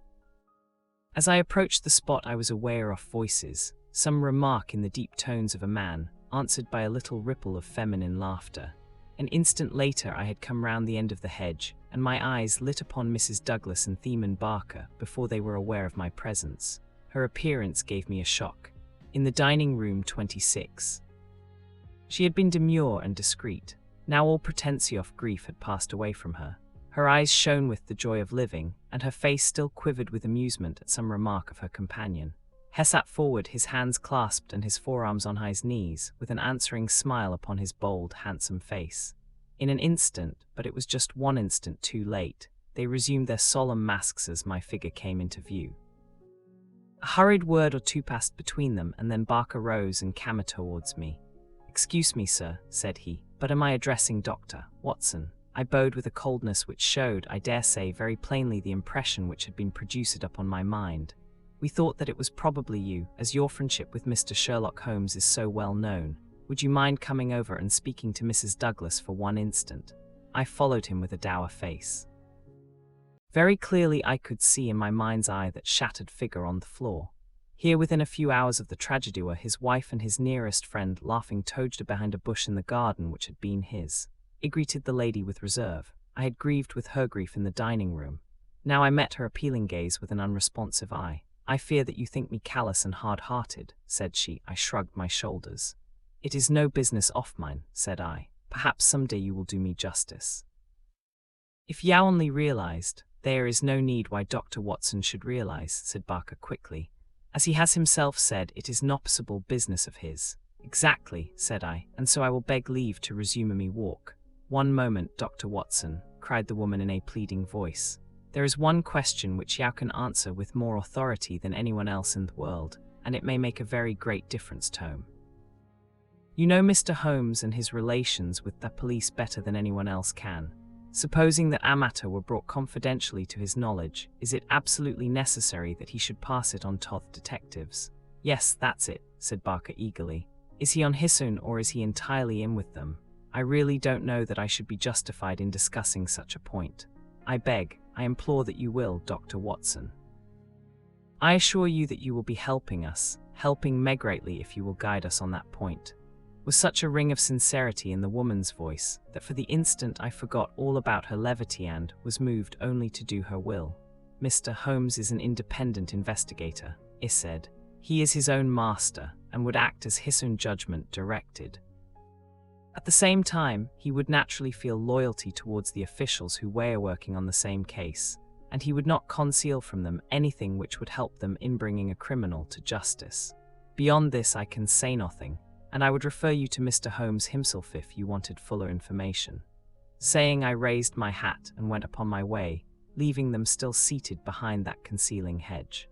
As I approached the spot I was aware of voices, some remark in the deep tones of a man, answered by a little ripple of feminine laughter. An instant later I had come round the end of the hedge, and my eyes lit upon Mrs. Douglas and Theman Barker before they were aware of my presence. Her appearance gave me a shock. In the dining room 26. She had been demure and discreet. Now all pretense of grief had passed away from her. Her eyes shone with the joy of living, and her face still quivered with amusement at some remark of her companion. He sat forward, his hands clasped and his forearms on his knees, with an answering smile upon his bold, handsome face. In an instant, but it was just one instant too late, they resumed their solemn masks as my figure came into view. A hurried word or two passed between them, and then Barker rose and came towards me. "Excuse me, sir," said he, "but am I addressing Dr. Watson?" I bowed with a coldness which showed, I dare say, very plainly the impression which had been produced upon my mind. "We thought that it was probably you, as your friendship with Mr. Sherlock Holmes is so well known. Would you mind coming over and speaking to Mrs. Douglas for one instant?" I followed him with a dour face. Very clearly I could see in my mind's eye that shattered figure on the floor. Here within a few hours of the tragedy were his wife and his nearest friend laughing together behind a bush in the garden which had been his. He greeted the lady with reserve. I had grieved with her grief in the dining room. Now I met her appealing gaze with an unresponsive eye. "I fear that you think me callous and hard-hearted," said she. I shrugged my shoulders. "It is no business of mine," said I. "Perhaps someday you will do me justice." "If you only realized, there is no need why Dr. Watson should realize," said Barker quickly. "As he has himself said, it is no possible business of his." "Exactly," said I, "and so I will beg leave to resume me walk." "One moment, Dr. Watson," cried the woman in a pleading voice. "There is one question which you can answer with more authority than anyone else in the world, and it may make a very great difference to him. You know Mr. Holmes and his relations with the police better than anyone else can. Supposing that a matter were brought confidentially to his knowledge, is it absolutely necessary that he should pass it on to the detectives?" "Yes, that's it," said Barker eagerly. "Is he on his own or is he entirely in with them? I really don't know that I should be justified in discussing such a point. I implore that you will, Dr. Watson. I assure you that you will be helping me greatly if you will guide us on that point." Was such a ring of sincerity in the woman's voice that for the instant I forgot all about her levity and was moved only to do her will. "Mr. Holmes is an independent investigator," I said. "He is his own master and would act as his own judgment directed. At the same time, he would naturally feel loyalty towards the officials who were working on the same case, and he would not conceal from them anything which would help them in bringing a criminal to justice. Beyond this I can say nothing, and I would refer you to Mr. Holmes himself if you wanted fuller information." Saying, I raised my hat and went upon my way, leaving them still seated behind that concealing hedge.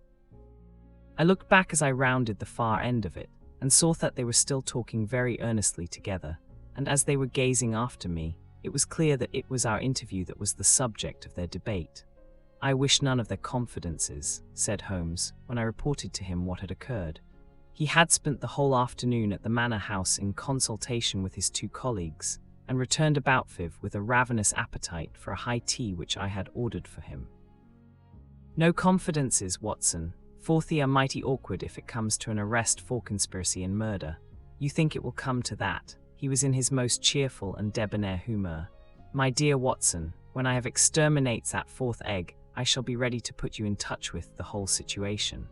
I looked back as I rounded the far end of it, and saw that they were still talking very earnestly together, and as they were gazing after me, it was clear that it was our interview that was the subject of their debate. "I wish none of their confidences," said Holmes, when I reported to him what had occurred. He had spent the whole afternoon at the manor house in consultation with his two colleagues, and returned about 5 with a ravenous appetite for a high tea which I had ordered for him. "No confidences, Watson. Forthy are mighty awkward if it comes to an arrest for conspiracy and murder. You think it will come to that?" He was in his most cheerful and debonair humor. "My dear Watson, when I have exterminated that 4th egg, I shall be ready to put you in touch with the whole situation.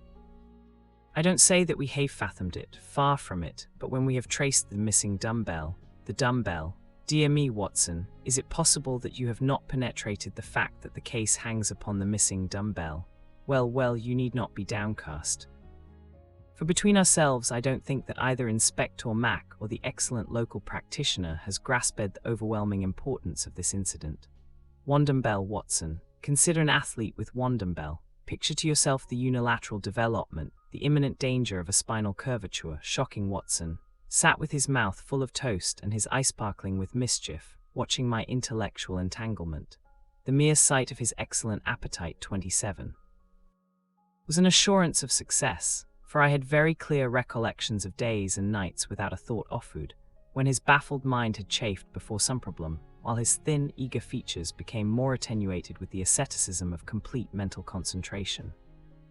I don't say that we have fathomed it, far from it, but when we have traced the missing dumbbell, dear me, Watson, is it possible that you have not penetrated the fact that the case hangs upon the missing dumbbell? Well, you need not be downcast. For between ourselves, I don't think that either Inspector Mac or the excellent local practitioner has grasped the overwhelming importance of this incident. One dumbbell, Watson. Consider an athlete with one dumbbell. Picture to yourself the unilateral development, the imminent danger of a spinal curvature. Shocking, Watson. Sat with his mouth full of toast and his eye sparkling with mischief, watching my intellectual entanglement. The mere sight of his excellent appetite 27 was an assurance of success, for I had very clear recollections of days and nights without a thought of food, when his baffled mind had chafed before some problem, while his thin, eager features became more attenuated with the asceticism of complete mental concentration.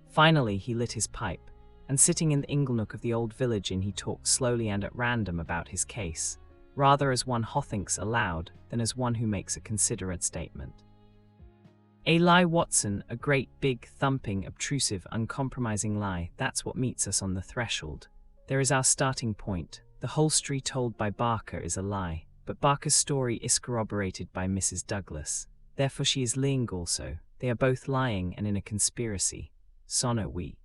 Finally, he lit his pipe, and sitting in the inglenook of the old village inn, he talked slowly and at random about his case, rather as one who thinks aloud than as one who makes a considerate statement. "A lie, Watson, a great, big, thumping, obtrusive, uncompromising lie, that's what meets us on the threshold. There is our starting point. The whole story told by Barker is a lie, but Barker's story is corroborated by Mrs. Douglas. Therefore she is lying also. They are both lying and in a conspiracy. Sono oui.